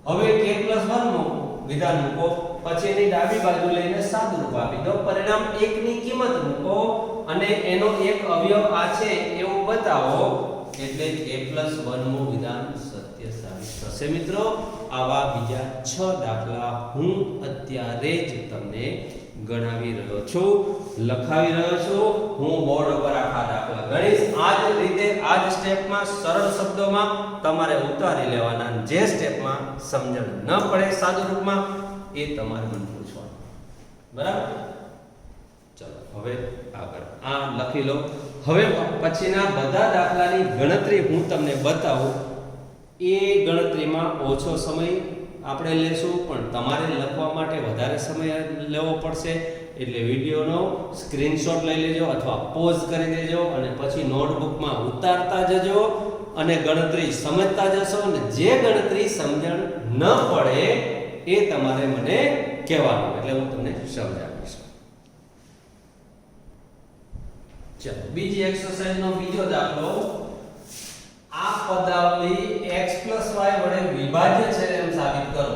હવે k+1 નું વિધાન મૂકો પછી એની ડાબી બાજુ લઈને સાદુરૂપ આપી દો પરિણામ 1 ની કિંમત મૂકો અને એનો એક અવયવ આ છે એવું બતાવો એટલે k+1 નું વિધાન સત્ય સાબિત થશે મિત્રો આવા બીજા 6 દાખલા હું અત્યારે જ તમને ગણાવી રહ્યો છું લખાવી રહ્યો છું હું બોર્ડ ઉપર આખા દાખલા ગણીશ આ જ રીતે આ જ સ્ટેપમાં સરળ શબ્દોમાં તમારે ઉતારી લેવાના જે સ્ટેપમાં સમજણ ન પડે સાદું રૂપમાં એ તમારે મને પૂછવાનું બરાબર ચલો હવે આગળ આ લખી લો હવે પછીના બધા દાખલાની ગણતરી હું તમને બતાવું એ ગણતરીમાં ઓછો સમય આપણે લેશું પણ તમારે લખવા માટે વધારે સમય લેવો પડશે એટલે વિડિયોનો સ્ક્રીનશોટ લઈ લેજો અથવા પોઝ કરી દેજો અને પછી નોટબુકમાં ઉતારતા જજો અને ગણતરી સમજતા જશો અને જે ગણતરી સમજણ ન પડે એ તમારે મને કહેવાનું એટલે હું તમને સમજાવીશ ચલો બીજી એક્સરસાઇઝ નો બીજો દાખલો આ પદાવલી x + y વડે વિભાજ્ય છે એમ સાબિત કરો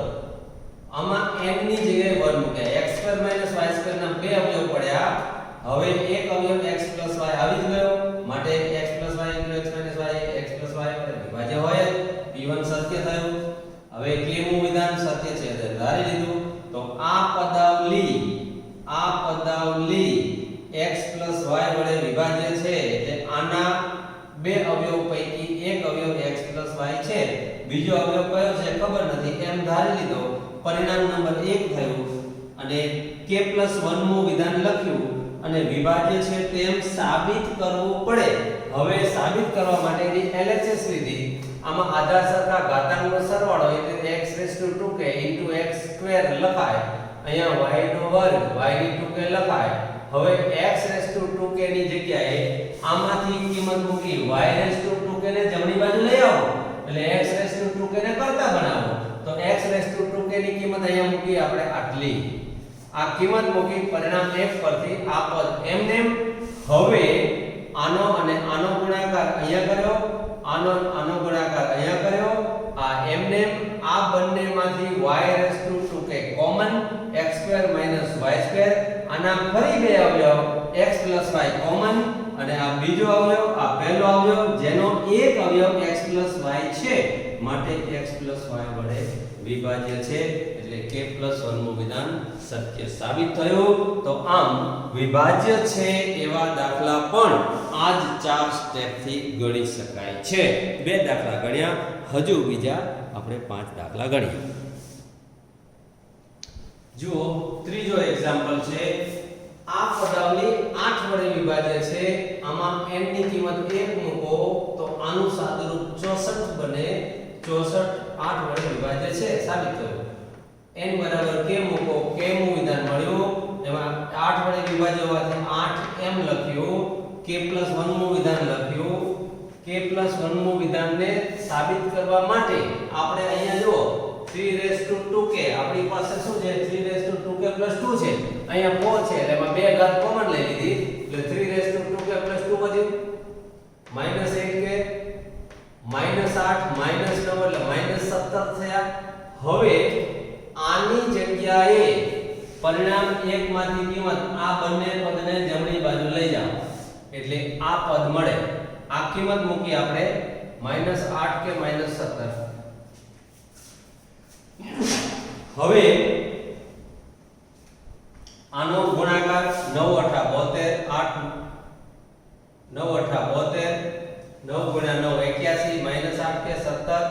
આમાં n ની જગ્યાએ 1 મૂક્યા x² - y² ના બે અવયવ પડ્યા હવે એક અવયવ x + y આવી જ ગયો માટે x + y * x - y x + y વડે વિભાજ્ય હોય p1 સત્ય થયું હવે k નું વિધાન સત્ય છે એટલે ધારી લીધું તો આ પદાવલી x + y વડે વિભાજ્ય છે એટલે આના બે અવયવ પૈકી એક અવયવ x + y છે બીજો અવયવ કયો છે ખબર નથી એમ ધારી લીધો પરિણામ નંબર 1 થયું અને k+1 નું વિધાન લખ્યું અને વિભાજ્ય છે તેમ સાબિત કરવું પડે હવે સાબિત કરવા માટેની LHS લીધી આમાં આધાર સરખા ઘાતાંકનો સરવાળો એટલે x⁴k * x² લખાય અહીંયા y નો વર્ગ y ની 2k લખાય હવે x⁴k ની જગ્યાએ આમાંથી કિંમત મૂકી y⁴k ને જમણી બાજુ લઈ આવો એટલે x⁴k ને કરતા બનાવો તો x⁴k ની કિંમત અહીંયા મૂકી આપણે આટલી આ કિંમત મૂકી પરિણામ 1 પરથી આ પદ એમને હવે આનો અને આનો ગુણાકાર અહીંયા કર્યો આનો ગુણાકાર અહીંયા કર્યો આ એમને આ બંનેમાંથી y⁴k કોમન x² - y² આના ફરી બે અવયવ x + y કોમન અને આ બીજો અવયવ આ પહેલો અવયવ જેનો એક અવયવ x + y છે માટે x + y વડે વિભાજ્ય છે એટલે k+1 નું વિધાન સત્ય સાબિત થયું તો આમ વિભાજ્ય છે એવા દાખલા પણ આ જ 4 સ્ટેપ થી ગણી શકાય છે બે દાખલા ગણ્યા હજુ બીજા આપણે 5 દાખલા ગણીએ જુઓ ત્રીજો એક્ઝામ્પલ છે આ પદાવલી 8 વડે વિભાજ્ય છે આમાં n ની કિંમત 1 મૂકો તો આનું સાદુરૂપ 64 બને 64 8 વડે વિભાજ્ય છે સાબિત થયું n બરાબર k મૂકો k નું વિધાન મળ્યું એમાં 8 વડે વિભાજ્ય હોવાથી 8m લખ્યું k+1 નું વિધાન લખ્યું k+1 નું વિધાનને સાબિત કરવા માટે આપણે અહીંયા જુઓ 3⁴k આપણી પાસે શું છે 3⁴k + 2 છે અહીંયા 4 છે એટલે એમાં બે ઘાત કોમન લઈ લીધી એટલે 3⁴k + 2 વધ્યું -8k -8 -9 એટલે -17 થયા હવે આની જગ્યાએ પરિણામ 1 માંથી કિંમત આ બંને પદને જમણી બાજુ લઈ જાઓ એટલે આ પદ મળે. આ કિંમત મૂકી આપણે -8 કે -17. હવે આનો ગુણાકાર 9 8 72 8 9 8 72 9 × 9 81 -8 કે 17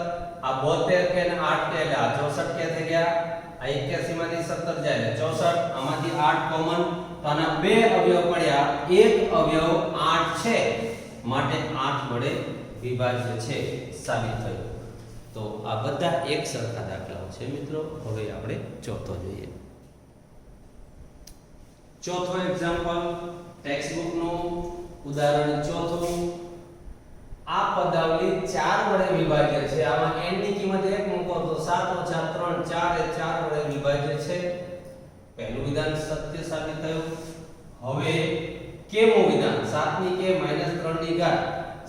આ 72 કે ને 8 કે એટલે આ 64 કે થઈ ગયા. આ 81 માંથી 17 જાય એટલે 64. આમાંથી 8 કોમન તો આના બે અવયવ પડ્યા. એક અવયવ 8 છે માટે 8 વડે વિભાજ્ય છે સાબિત થયું. તો આ બધા એક સરખા દાખલાઓ છે મિત્રો. હવે આપણે ચોથો જોઈએ. ચોથો એક્ઝામ્પલ ટેક્સ્ટબુક નું ઉદાહરણ ચોથું. આ પદાવલી 4 વડે વિભાજ્ય છે. આમાં n ની કિંમત 1 મૂકો તો 7 - 3 4 એ 4 વડે વિભાજ્ય છે. પહેલું વિધાન સત્ય સાબિત થયું. હવે કેમું વિધાન 7 ની કે -3 ની ઘાત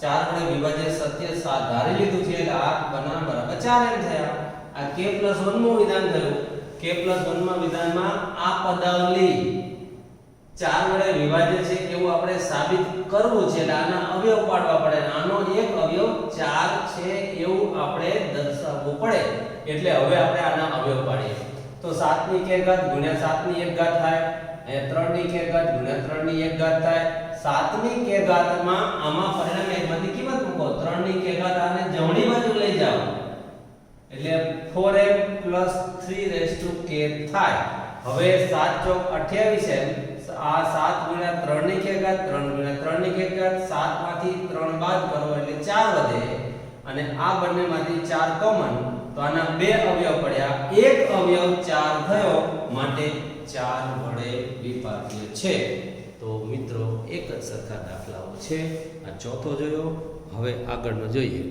4 વડે વિભાજ્ય સત્ય ધારી લીધું છે એટલે આ બનામ બરાબર 4n થયા. આ k+1 નું વિધાન થયું. k+1 માં વિધાનમાં આ પદાવલી 4 વડે વિભાજ્ય છે એવું આપણે સાબિત કરવું છે એટલે આના અવયવ પાડવા પડે. આનો એક અવયવ 4 છે એવું આપણે દર્શાવવું પડે. એટલે હવે આપણે આના અવયવ પાડીએ તો 7 ની k ઘાત ગુણ્યા 7 ની 1 ઘાત થાય. અને 3 ની k ઘાત ગુણ્યા 3 ની 1 ઘાત થાય. 7 ની k ઘાતમાં આમાં પરિણામ એકમાંથી કિંમત મૂકો. 3 ની k ઘાત આને જમણી બાજુ લઈ જાઓ એટલે 4m + 3k થાય. હવે 7 ચોક 28 એમ. આ 7 × 3 ની k ઘાત 3 × 3 ની k ઘાત 7 માંથી 3 બાદ કરો એટલે 4 વધે. અને આ બંનેમાંથી 4 કોમન તો આના બે અવયવ પડ્યા. એક અવયવ 4 થયો માટે 4 વડે વિભાજ્ય છે. તો મિત્રો એક જ સરખા દાખલાઓ છે. આ ચોથો જોયો. હવે આગળનો જોઈએ.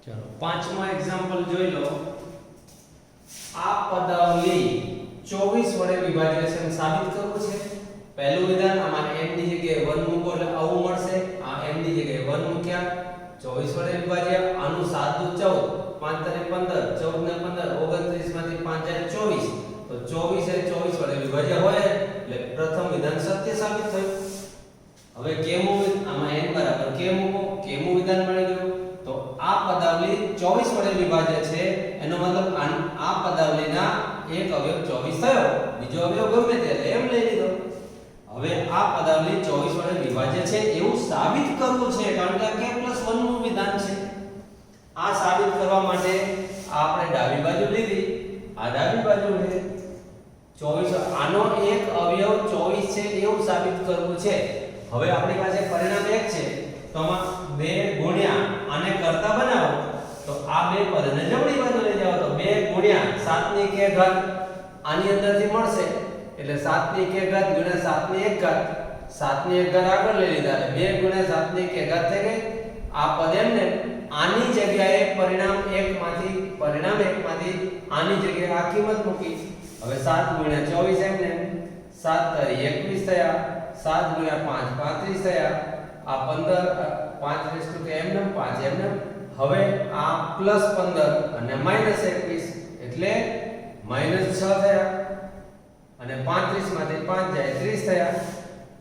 ચાલો પાંચમો એક્ઝામ્પલ જોઈ લો. આ પદાવલી 24 વડે વિભાજ્ય છે એમ સાબિત કરવું છે. પહેલું વિધાન આમાં n ની જગ્યાએ 1 મૂકો એટલે આવું મળશે. આ n ની જગ્યાએ 1 મૂક્યા 24 વડે વિભાજ્ય. આનું 7 × 14 5 × 15 14 ને 15 29 માંથી 5 જાય 24 તો 24 એ 24 વડે વિભાજ્ય હોય એટલે પ્રથમ વિધાન સત્ય સાબિત થયું. હવે કેમું આમાં n બરાબર k મૂકો. કેમું વિધાન મળી ગયું. તો આ પદાવલી 24 વડે વિભાજ્ય છે એનો મતલબ આ પદાવલીના એક અવયવ 24 થયો. બીજો અવયવ ગમે તે એમ લઈ લીધો. હવે આ પદાવલી 24 વડે વિભાજ્ય છે એવું સાબિત કરવું છે કારણ કે k+1 નું વિધાન છે. આ સાબિત કરવા માટે આપણે ડાબી બાજુ લીધી. આ ડાબી બાજુ લે 24 આનો એક અવયવ 24 છે એવું સાબિત કરવું છે. હવે આપણી પાસે પરિણામ 1 છે તો આમાં 2 ગુણ્યા આને કરતા બનાવો તો આ બે પદને જમણી બાજુ લઈ જાઓ તો 2 ગુણ્યા 7 ની k ઘાત આની અંદરથી મળશે એટલે 7 ની k ઘાત ગુણ્યા 7 ની 1 ઘાત 7 ની 1 ઘાત આગળ લઈ લીધા એટલે 2 ગુણ્યા 7 ની k ઘાત થઈ ગઈ. આ પદ એમને આની જગ્યાએ પરિણામ 1 માંથી આની જગ્યાએ આ કિંમત મૂકી. હવે 7 × 24 એમને 7 * 21 થયા. 7 × 5 35 થયા. આ 15 5 એમને 5 એમને. હવે આ +15 અને -21 એટલે -6 થયા. અને 35 માંથી 5 જાય 30 થયા.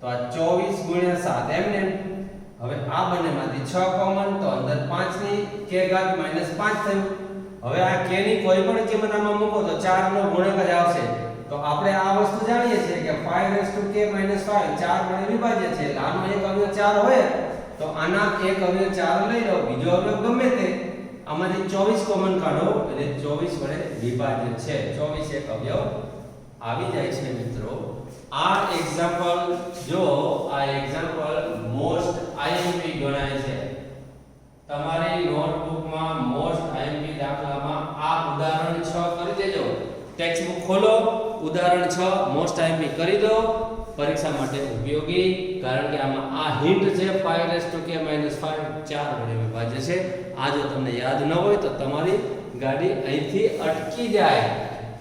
તો આ 24 × 7 એમને. હવે આ બંનેમાંથી 6 કોમન તો અંદર 5 ની k ઘાત -5 થયું. હવે આ k ની કોઈ પણ કિંમત આમાં મૂકો તો 4 નો ગુણાકાર આવશે. તો આપણે આ વસ્તુ જાણીએ છીએ કે 5k - 5 4 વડે વિભાજ્ય છે. એટલે આનો એક અવયવ 4 હોય તો આના એક અવયવ 4 લઈ લો બીજો અવયવ ગમે તે આમાંથી 24 કોમન કાઢો એટલે 24 વડે વિભાજ્ય છે. 24 એક અવયવ આવી જાય છે મિત્રો. આ એક્ઝામ્પલ જો આ એક્ઝામ્પલ મોસ્ટ આઈએમપી ગણાય છે. તમારી નોટબુકમાં મોસ્ટ આઈએમપી દાખલામાં આ ઉદાહરણ 6 કરી દેજો. ટેક્સ્ટબુક ખોલો ઉદાહરણ 6 મોસ્ટ આઈએમપી કરી દો. પરીક્ષા માટે ઉપયોગી કારણ કે આમાં આ હિન્ટ છે 5k - 5 4 વડે વિભાજ્ય છે. આ જો તમને યાદ ન હોય તો તમારી ગાડી અહીંથી અટકી જાય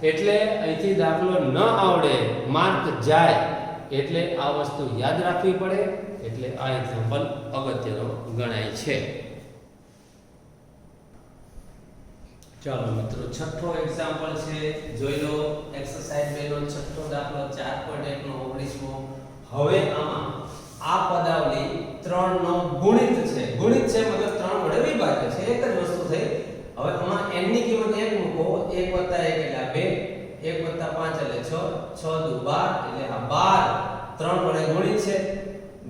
એટલે અહીંથી દાખલો ન આવડે માર્ક જાય એટલે આ વસ્તુ યાદ રાખવી પડે. એટલે આ એક્ઝામ્પલ અગત્યનો ગણાય છે. ચાલો મિત્રો છઠ્ઠો એક્ઝામ્પલ છે, જોઈ લો એક્સરસાઇઝ 2 નો છઠ્ઠો દાખલો 4.1 નો 19મો. હવે આમાં આ પદાવલી 3 નો ગુણિત છે. ગુણિત છે મતલબ 3 વડે વિભાજ્ય છે, એક જ વસ્તુ થઈ. હવે આમાં n ની કિંમત 1 મૂકો, 1 + 1 એટલે 2, 1 + 5 એટલે 6, 6 દુ 12 એટલે આ 12 3 વડે ગુણિત છે.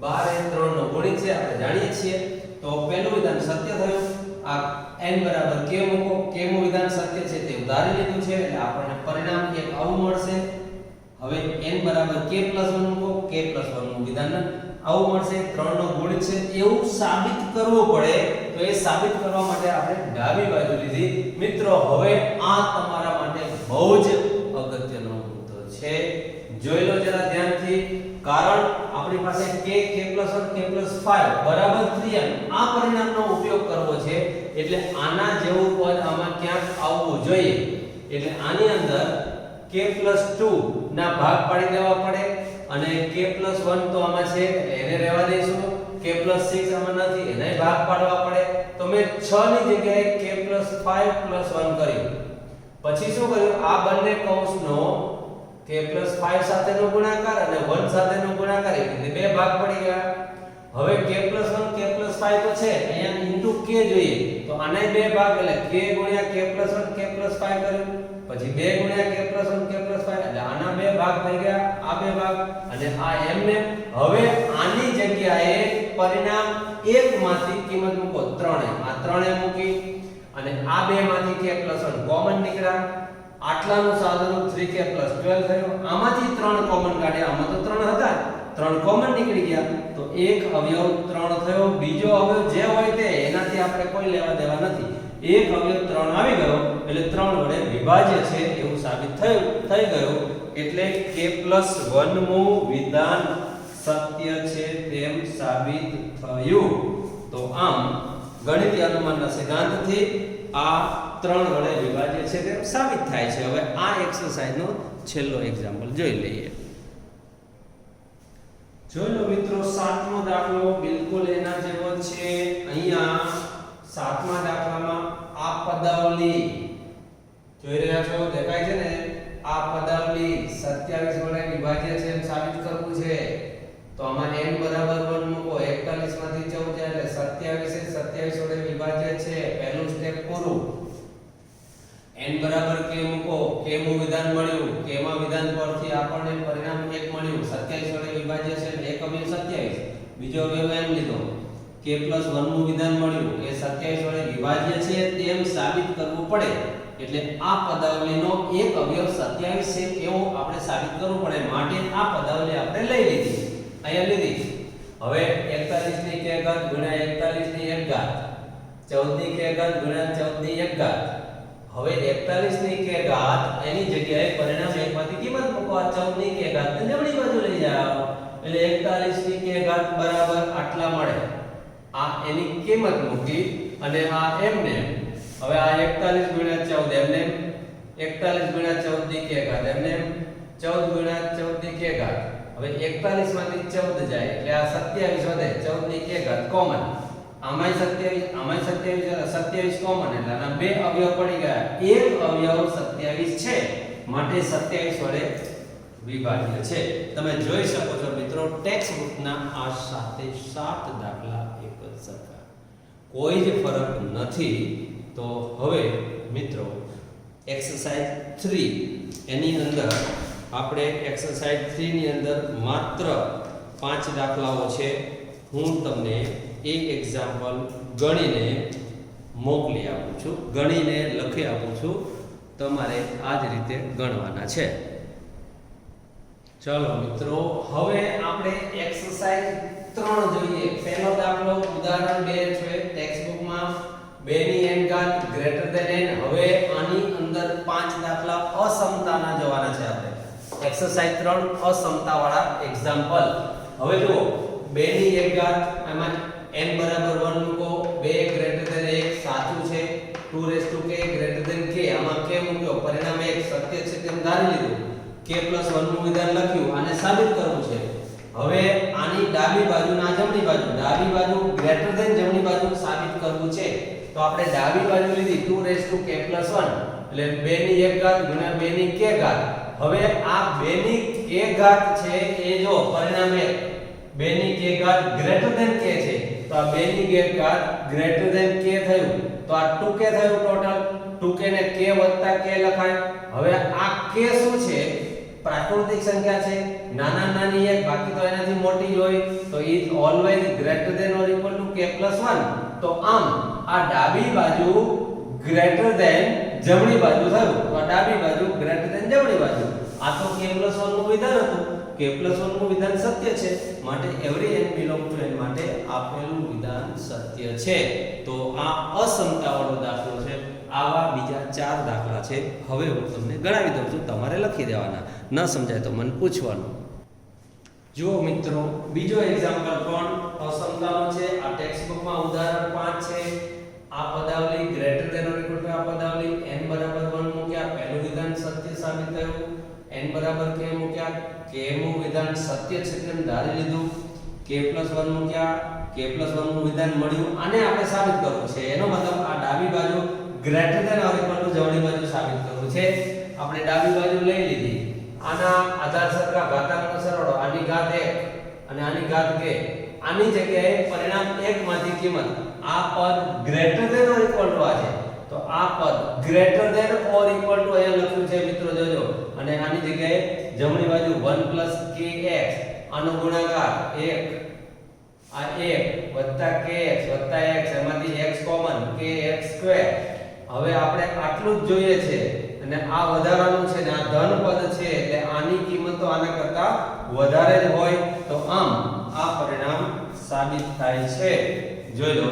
12 એ 3 નો ગુણિત છે, આપણે જાણીએ છીએ. તો પહેલું વિધાન સત્ય થયું. આ n બરાબર k મૂકો, k નું વિધાન સત્ય છે તે ઉધારી લીધું છે એટલે આપણને પરિણામ એક આવું મળશે. હવે n બરાબર k + 1 મૂકો, k + 1 નું વિધાન આવું મળશે. 3 નો ગુણિત છે એવું સાબિત કરવું પડે. તો એ સાબિત કરવા માટે આપણે ડાબી બાજુ લીધી. મિત્રો હવે આ તમારા માટે બહુ જ અગત્યનો મુદ્દો છે. જોઈ લો જરા ધ્યાનથી, કારણ આપણી પાસે k, k + 1, k + 5 બરાબર 3n આ પરિણામનો ઉપયોગ કરવો છે. એટલે આના જેવું પદ આમાં ક્યાંક આવવું જોઈએ. એટલે આની અંદર k + 2 ના ભાગ પાડી દેવા પડે અને k + 1 તો આમાં છે એટલે એને રહેવા દઈશું. k + 6 આમાં નથી, એને ભાગ પાડવા પડે. તો મેં 6 ની જગ્યાએ k + 5 + 1 કર્યું. પછી શું કર્યું? આ બંને કૌંસનો k + 5 સાથેનો ગુણાકાર અને 1 સાથેનો ગુણાકાર એટલે બે ભાગ પડી ગયા. હવે k + 1 k + 5 તો છે, અહીંયા ઇન્ટુ k જોઈએ. તો આના બે ભાગ એટલે k * k + 1 k + 5 કર્યું. પછી 2 * k + 1 k + 5 એટલે આના બે ભાગ થઈ ગયા, આ બે ભાગ અને આ એમને. હવે આની જગ્યાએ પરિણામ 1 માંથી કિંમત મૂકો 3 આ 3 મૂકી અને આ બે માંથી k + 1 કોમન નીકળ્યા. આટલાનું સાદુરૂપ 3k + 12 થયું. આમાંથી 3 કોમન કાઢ્યા, આમાં તો 3 હતા, 3 કોમન નીકળી ગયા. તો એક અવયવ 3 થયો. બીજો અવયવ જે હોય તે એનાથી આપણે કોઈ લેવા દેવા નથી. એક અવયવ 3 આવી ગયો એટલે 3 વડે વિભાજ્ય છે એવું સાબિત થઈ ગયું. એટલે k + 1 નું વિધાન સત્ય છે તેમ સાબિત થયું. તો આમ ગણિતીય અનુમાનના સિદ્ધાંતથી આ 3 વડે વિભાજ્ય છે તેમ સાબિત થાય છે. હવે આ એક્સરસાઇઝનો છેલ્લો એક્ઝામ્પલ જોઈ લઈએ. જોઈ લો મિત્રો, 7મો દાખલો બિલકુલ એના જેવો છે. અહીંયા 7મા દાખલામાં આ પદાવલી જોઈ રહ્યા છો, દેખાય છે ને? આ પદાવલી 27 વડે વિભાજ્ય છે એમ સાબિત કરવું છે. તો આમાં n બરાબર 1 મૂકો, 41 માંથી 14 જાય એટલે 27 વડે વિભાજ્ય છે. પહેલું સ્ટેપ પૂરું. n બરાબર k મૂકો, k નું વિધાન મળ્યું, k માં વિધાન પરથી આપણને પરિણામ 1 મળ્યું. 27 વડે વિભાજ્ય છે એટલે એક અવયવ 27, બીજો અવયવ m લીધો. k + 1 નું વિધાન મળ્યું, એ 27 વડે વિભાજ્ય છે તેમ સાબિત કરવું પડે. એટલે આ પદાવલીનો એક અવયવ 27 છે એવો આપણે સાબિત કરવું પડે. માટે આ પદાવલી આપણે લઈ લીધી, અહીંયા લીધી. હવે 41 ની k ઘાત ગુણ્યા 41 ની 1 ઘાત, 14 ની k ઘાત ગુણ્યા 14 ની 1 ઘાત. હવે 41 ની k ઘાત એની જગ્યાએ પરિણામ 1 માંથી કિંમત મૂકો, આ 14 ની k ઘાત ને જમણી બાજુ લઈ જાઓ એટલે 41 ની k ઘાત બરાબર આટલા મળે. આ એની કિંમત મૂકી અને આ એમને. હવે આ 41 ગુણ્યા 14 એમને, 41 ગુણ્યા 14 ની k ઘાત એમને, 14 ગુણ્યા 14 ની k ઘાત. હવે 41 માંથી 14 જાય એટલે આ 27 વધે, 14 ની k ઘાત કોમન. આમાંય 27, આમાંય 27 27 કોમન એટલે આના બે અવયવ પડી ગયા. એક અવયવ 27 છે માટે 27 વડે વિભાજ્ય છે. તમે જોઈ શકો છો મિત્રો, ટેક્સ્ટ બુકના આ 7 દાખલા એક જ સરખા, કોઈ જ ફરક નથી. તો હવે મિત્રો એક્સરસાઇઝ 3 એની અંદર આપણે એક્સરસાઇઝ 3 ની અંદર માત્ર 5 દાખલાઓ છે. હું તમને એક એક્ઝામ્પલ ગણીને મોકલી આપું છું, ગણીને લખી આપું છું. તમારે આ જ રીતે ગણવાના છે. ચાલો મિત્રો, હવે આપણે એક્સરસાઇઝ 3 જોઈએ. પહેલો દાખલો ઉદાહરણ 2 છે ટેક્સ્ટ બુકમાં, 2 ની n ઘાત ગ્રેટર ધેન n. હવે આની અંદર 5 દાખલા અસમતાના જવાના છે આપણે. એક્સરસાઇઝ 3 અસમતા વાળા એક્ઝામ્પલ. હવે જુઓ, 2 ની 1 ઘાત, એમાં n બરાબર 1 મૂકો, 2 ગ્રેટર ધેન 1 સાચું છે, 2k ગ્રેટર ધેન k, આમાં k મૂક્યો, પરિણામ 1 સત્ય છે તેમ ધારી લીધું. k + 1 નું વિધાન લખ્યું, આને સાબિત કરવું છે. હવે આની ડાબી બાજુ ના જમણી બાજુ, ડાબી બાજુ ગ્રેટર ધેન જમણી બાજુ સાબિત કરવું છે. તો આપણે ડાબી બાજુ લીધી 2k + 1 એટલે 2 ની 1 ઘાત ગુણ્યા 2 ની k ઘાત. હવે આ 2 ની k ઘાત છે એ જો પરિણામે 2 ની k ઘાત ગ્રેટર ધેન k છે તો આ 2 ની k ઘાત ગ્રેટર ધેન k થયું તો આ 2k થયું ટોટલ. 2k ને k વત્તા k લખાય. હવે આ k શું છે? પ્રાકૃતિક સંખ્યા છે, નાના નાની એક બાકી તો એનાથી મોટી જ હોય તો is always greater than or equal to k + 1. તો આમ આ ડાબી બાજુ ગ્રેટર ધેન જમણી બાજુ થયું તો આ ડાબી બાજુ ગ્રેટર ધેન જમણી બાજુ. આ તો k + 1 નું વિધાન હતું. k + 1 નું વિધાન સત્ય છે માટે every n belong to n માટે આપેલું વિધાન સત્ય છે. તો આ અસમતાવાળો દાખલો છે. આવા બીજા 4 દાખલા છે. હવે હું તમને ગણાવી દઉં છું, તમારે લખી દેવાના. ન સમજાય તો મને પૂછવાનું. જુઓ મિત્રો, બીજો એક્ઝામ્પલ પણ અસમતાનો છે. આ ટેક્સ્ટ બુકમાં ઉદાહરણ 5 છે. આ પદાવલી greater than or equal to આ પદાવલી n બરાબર 1 મૂક્યા, પહેલું વિધાન સત્ય સાબિત થયું. n બરાબર k મૂક્યા, k નું વિધાન સત્ય છે તેમ ધારી લીધું. k + 1 મૂક્યા, k + 1 નું વિધાન મળ્યું. આને આપણે સાબિત કરવું છે. એનો મતલબ આ ડાબી બાજુ greater than or equal to જમણી બાજુ સાબિત કરવું છે. આપણે ડાબી બાજુ લઈ લીધી. આના આધાર સરખા ઘાતાંકનો સરવાળો, આની ઘાત 1 અને આની ઘાત k. આની જગ્યાએ પરિણામ 1 માંથી કિંમત આ પદ greater than or equal to આ છે તો આ પદ greater than or equal to અહીંયા લખ્યું છે મિત્રો, જોજો. અને આની જગ્યાએ જમણી બાજુ 1 + kx, આનો ગુણાકાર 1, આ 1 વત્તા kx વત્તા x, એમાંથી x કોમન kx². હવે આપણે આટલું જ જોઈએ છે અને આ વધારાનું છે ને આ ધન પદ છે એટલે આની કિંમત તો આના કરતા વધારે જ હોય તો આમ આ પરિણામ સાબિત થાય છે. જોઈ લો,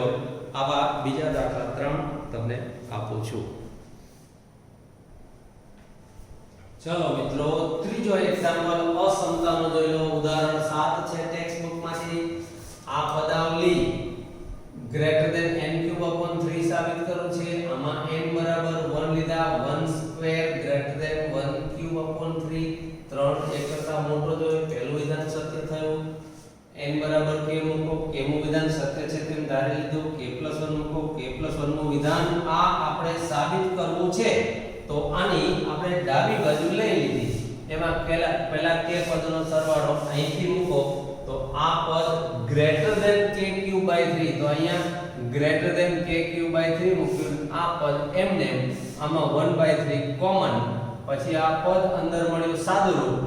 આવા બીજા દાખલા 3 તમને આપું છું. ચલો મિત્રો, ત્રીજો એક્ઝામ્પલ અસમતાનો જોઈ લો. ઉદાહરણ 7 છે ટેક્સ્ટ બુકમાંથી. આ પદાવલી ગ્રેટર ધેન n³ / 3 સાબિત કરવું છે. આમાં n બરાબર 1 લીધા, 1² ગ્રેટર ધેન 1³ / 3. 3 એક કરતા મોટો જોઈએ, પહેલું વિધાન સત્ય થયું. n બરાબર k મૂકો, k નું વિધાન સત્ય છે તેમ ધારી લીધું. k + 1 મૂકો, k + 1 નું વિધાન આ આપણે સાબિત કરવું છે તો આની આપણે ડાબી બાજુ લઈ લીધી. એમાં પહેલા k પદનો સરવાળો અહીંથી મૂકો તો આ પદ ગ્રેટર ધેન k³ / 3 તો અહીંયા ગ્રેટર ધેન k³ / 3 મૂક્યું. આ પદ એમને આમાં 1/3 કોમન, પછી આ પદ અંદર મળ્યું સાદુરૂપ.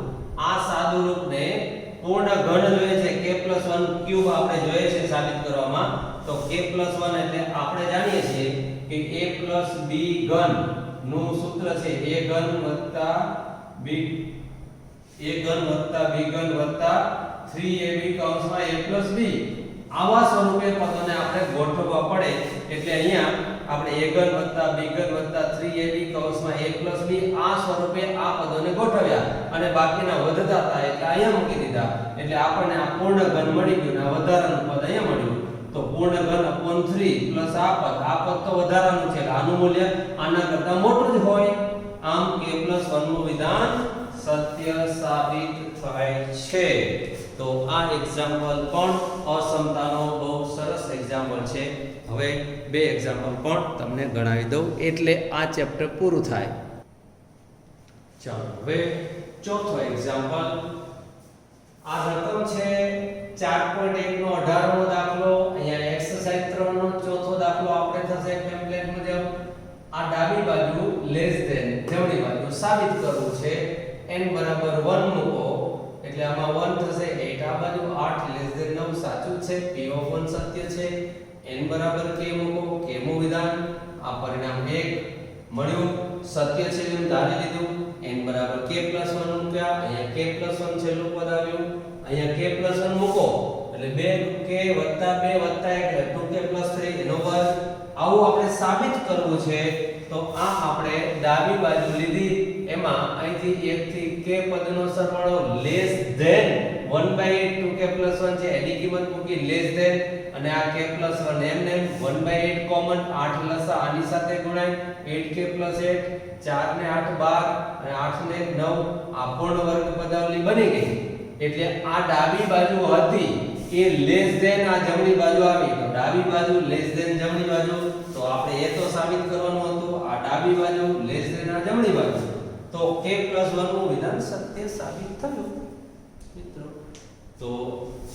આ સાદુરૂપને પૂર્ણ ઘન જોઈએ છે, k + 1³ આપણે જોઈએ છે સાબિત કરવામાં. તો k + 1 એટલે આપણે જાણીએ છીએ કે a + b ઘન નું સૂત્ર છે a ઘન વત્તા b ઘન વત્તા 3ab કૌંસમાં a + b. આવા સ્વરૂપે પદોને આપણે ગોઠવવા પડે એટલે અહીંયા આપણે a ઘન વત્તા b ઘન વત્તા 3ab કૌંસમાં a + b આ સ્વરૂપે આ પદોને ગોઠવ્યા અને બાકીના વધતા હતા એટલે અહીંયા મૂકી દીધા. એટલે આપણને આ પૂર્ણ ઘન મળી ગયું અને વધારાનું પદ અહીંયા મળ્યું. તો પૂર્ણ ઘન / 3 પ્લસ આ પદ તો વધારાનું છે એટલે આનું મૂલ્ય આના કરતા મોટું જ હોય. આમ k + 1 નું વિધાન સત્ય સાબિત થાય છે. તો આ એક્ઝામ્પલ પણ અસમતાનો બહુ સરસ એક્ઝામ્પલ છે. હવે બે એક્ઝામ્પલ પણ તમને ગણાવી દઉં એટલે આ ચેપ્ટર પૂરું થાય. ચાલો હવે ચોથો એક્ઝામ્પલ. આ રકમ છે 4.1 નો 18મો દાખલો. અહીંયા એક્સરસાઇઝ 3 નો ચોથો દાખલો આપણે થશે ટેમ્પલેટ મુજબ. આ ડાબી બાજુ લેસ ધેન જમણી બાજુ સાબિત કરવું છે. n બરાબર 1 મૂકો એટલે આમાં 1 થશે 8. આ બાજુ 8 લેસ ધેન 9 સાચું છે, p(1) સત્ય છે. n બરાબર k મૂકો, k નું વિધાન આ પરિણામ 1 મળ્યું, સત્ય છે એમ ધારી લીધું. n બરાબર k + 1 મૂક્યા, અહીંયા k + 1 છેલ્લું પદ આવ્યું. અહીંયા k + 1 મૂકો એટલે 2k + 2 + 1 એટલે 2k + 3 એનો વર્ગ. આવું આપણે સાબિત કરવું છે તો આ આપણે ડાબી બાજુ લીધી. એમાં અહીંથી 1 થી k પદનો સરવાળો લેસ ધેન 1/8 2k + 1 છે એની કિંમત મૂકી લેસ ધેન અને આ k + 1 એમને 1/8 કોમન 8 લસા આની સાથે ગુણાય 8k + 8 4 ને 8 12 અને 8 ને 9 આ પૂર્ણ વર્ગ પદાવલી બની ગઈ. એટલે આ ડાબી બાજુ હતી એ લેસ ધેન આ જમણી બાજુ આવી તો ડાબી બાજુ લેસ ધેન જમણી બાજુ તો આપણે એ તો સાબિત કરવાનું હતું, આ ડાબી બાજુ લેસ ધેન આ જમણી બાજુ, તો k+1 નું વિધાન સત્ય સાબિત થયું મિત્રો. તો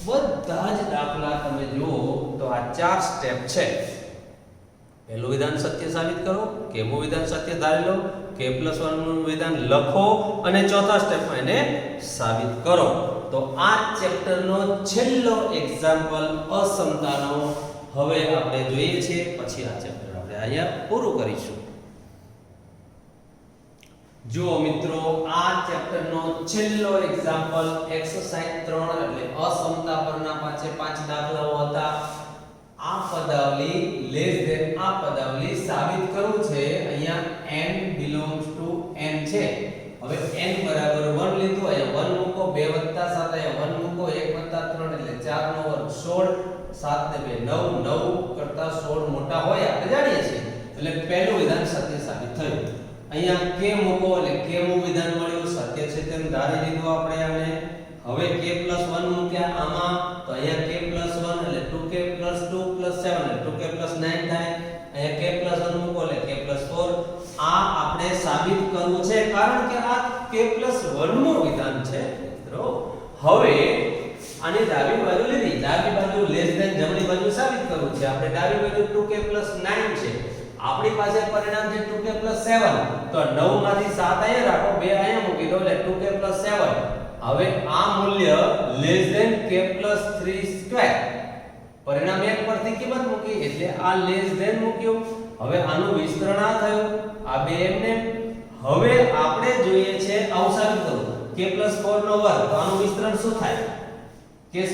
બધા જ દાખલા તમે જુઓ તો આ 4 સ્ટેપ છે. પહેલું વિધાન સત્ય સાબિત કરો, k નું વિધાન સત્ય ધારી લો, k+1 નું વિધાન લખો અને ચોથા સ્ટેપમાં એને સાબિત કરો. તો આ ચેપ્ટરનો છેલ્લો એક્ઝામ્પલ અસમતાનો હવે આપણે જોઈએ છીએ, પછી આ ચેપ્ટર આપણે અહીંયા પૂરું કરીશું. જો મિત્રો, આ ચેપ્ટરનો છેલ્લો એક્ઝામ્પલ એક્સરસાઇઝ 3 એટલે અસમતા પરના 5 દાખલાઓ હતા. આ પદાવલી લેસ ધેન આ પદાવલી સાબિત કરવું છે. અહીંયા n belongs to n છે. હવે n બરાબર 1 લીધું, અહીંયા 1 મૂકો, 2 + 7 અહીંયા 1 મૂકો, 1 + 3 એટલે 4 નો વર્ગ 16, 7 ને 2 9, 9 કરતા 16 મોટા હોય આપણે જાણીએ છીએ. એટલે પહેલું વિધાન સત્ય સાબિત થયું. અહીંયા k મૂકો એટલે k નું વિધાન મળ્યું, સત્ય છે તેમ ધારી લીધું આપણે આને. હવે k+1 મૂક્યા આમાં, તો અહીંયા k+1 એટલે 2k + 2 + 7 એટલે 2k + 9 થાય. અહીંયા k+1 મૂકો એટલે k+4. આ આપણે સાબિત કરવું છે કારણ કે આ k+1 નું વિધાન છે મિત્રો. હવે આની ડાબી બાજુ લીધી, ડાબી બાજુ લેસ ધેન જમણી બાજુ સાબિત કરવું છે. આપણે ડાબી બાજુ 2k + 9 છે, આપણી પાસે પરિણામ છે 2k + 7, તો 9 માંથી 7 અહીંયા રાખો, 2 અહીંયા મૂકી દો એટલે 2k + 7. હવે આ મૂલ્ય લેસ ધેન k+3², પરિણામ 1 પરથી કિંમત મૂકી એટલે આ લેસ ધેન મૂક્યું. હવે આનું વિસ્તરણ આ થયું, આ બે એમને. હવે આપણે જોઈએ છે આવું સાબિત કરવું, k+4 નો વર્ગ, તો આનું વિસ્તરણ શું થાય? k² +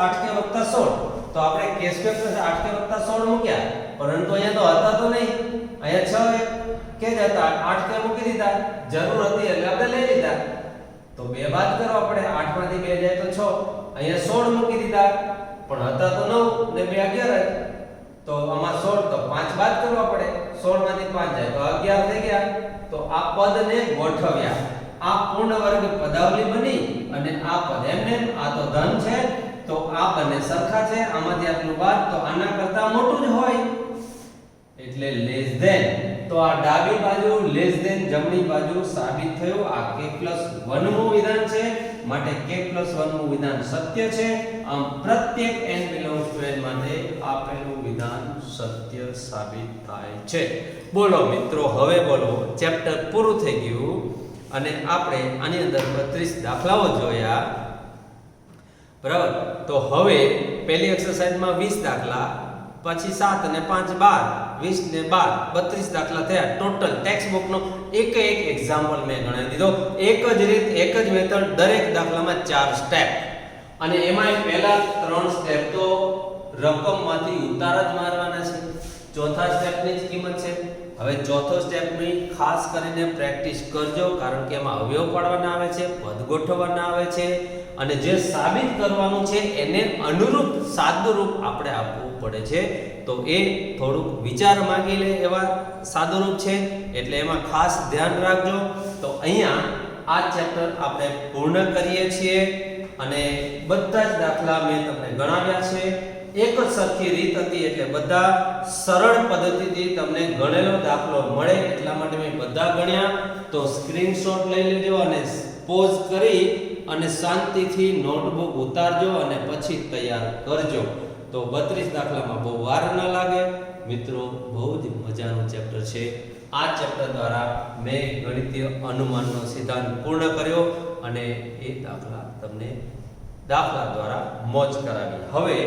8k + 16, તો આપણે k² + 8k + 16 મૂક્યા, પરંતુ અહીંયા તો હતા તો નહીં, અહીંયા 6 કે જ હતા, 8k મૂકી દીધા, જરૂર હતી એટલે આપણે લઈ લીધા. તો 2 બાદ કરો આપણે, 8 માંથી 2 જાય તો 6, અહીંયા 16 મૂકી દીધા, પણ હતા તો 9 ને 2 11, તો આમાં 16 તો 5 બાદ કરો આપણે, 16 માંથી 5 જાય તો 11 થઈ ગયા. તો આ પદને ગોઠવ્યા, આ પૂર્ણ વર્ગ પદાવલી બની અને આ પદ એમને, આ તો ધન છે તો આ બંને સરખા છે, આમાંથી આટલું બાદ તો આના કરતા મોટું જ હોય એટલે લેસ ધેન. તો આ ડાબી બાજુ લેસ ધેન જમણી બાજુ સાબિત થયું. આ k+1 નું વિધાન છે માટે k+1 નું વિધાન સત્ય છે. આમ પ્રત્યેક n belongs to n માટે આપેલું વિધાન સત્ય સાબિત થાય છે. બોલો મિત્રો, હવે બોલો, ચેપ્ટર પૂરું થઈ ગયું અને આપણે આની અંદર 32 દાખલાઓ જોયા, બરાબર. તો હવે પહેલી એક્સરસાઇઝમાં 20 દાખલા, પછી 7 અને 5 12, 20 ને 12 32 દાખલા થયા. ટોટલ ટેક્સ્ટ બુક નો એક એક્ઝામ્પલ મેં ગણાવી દીધો. એક જ રીત, એક જ મેથડ, દરેક દાખલામાં 4 સ્ટેપ. અને એમાં પહેલા 3 સ્ટેપ તો રકમમાંથી ઉતાર જ મારવાના છે. ચોથા સ્ટેપની જ કિંમત છે. હવે ચોથો સ્ટેપની ખાસ કરીને પ્રેક્ટિસ કરજો, કારણ કે એમાં અવયવ પાડવાના આવે છે, પદ ગોઠવવાના આવે છે અને જે સાબિત કરવાનું છે એને અનુરૂપ સાદુરૂપ આપણે આપવું પડે છે. તો એ થોડુંક વિચાર માંગી લે એવા સાદુરૂપ છે, એટલે એમાં ખાસ ધ્યાન રાખજો. તો અહીંયા આ ચેપ્ટર આપણે પૂર્ણ કરીએ છીએ અને બધા જ દાખલા મેં તમને ગણાવ્યા છે. એક જ સરખી રીત હતી એટલે બધા સરળ પદ્ધતિથી તમને ગણેલો દાખલો મળે એટલા માટે મેં બધા ગણ્યા. તો સ્ક્રીનશોટ લઈ લેજો અને પોઝ કરી અને શાંતિથી નોટબુક ઉતારજો અને પછી તૈયાર કરજો. તો 32 દાખલામાં બહુ વાર ન લાગે મિત્રો. બહુ જ મજાનું ચેપ્ટર છે. આ ચેપ્ટર દ્વારા મેં ગણિતીય અનુમાનનો સિદ્ધાંત પૂર્ણ કર્યો અને એ દાખલા તમને દાખલા દ્વારા મોજ કરાવી. હવે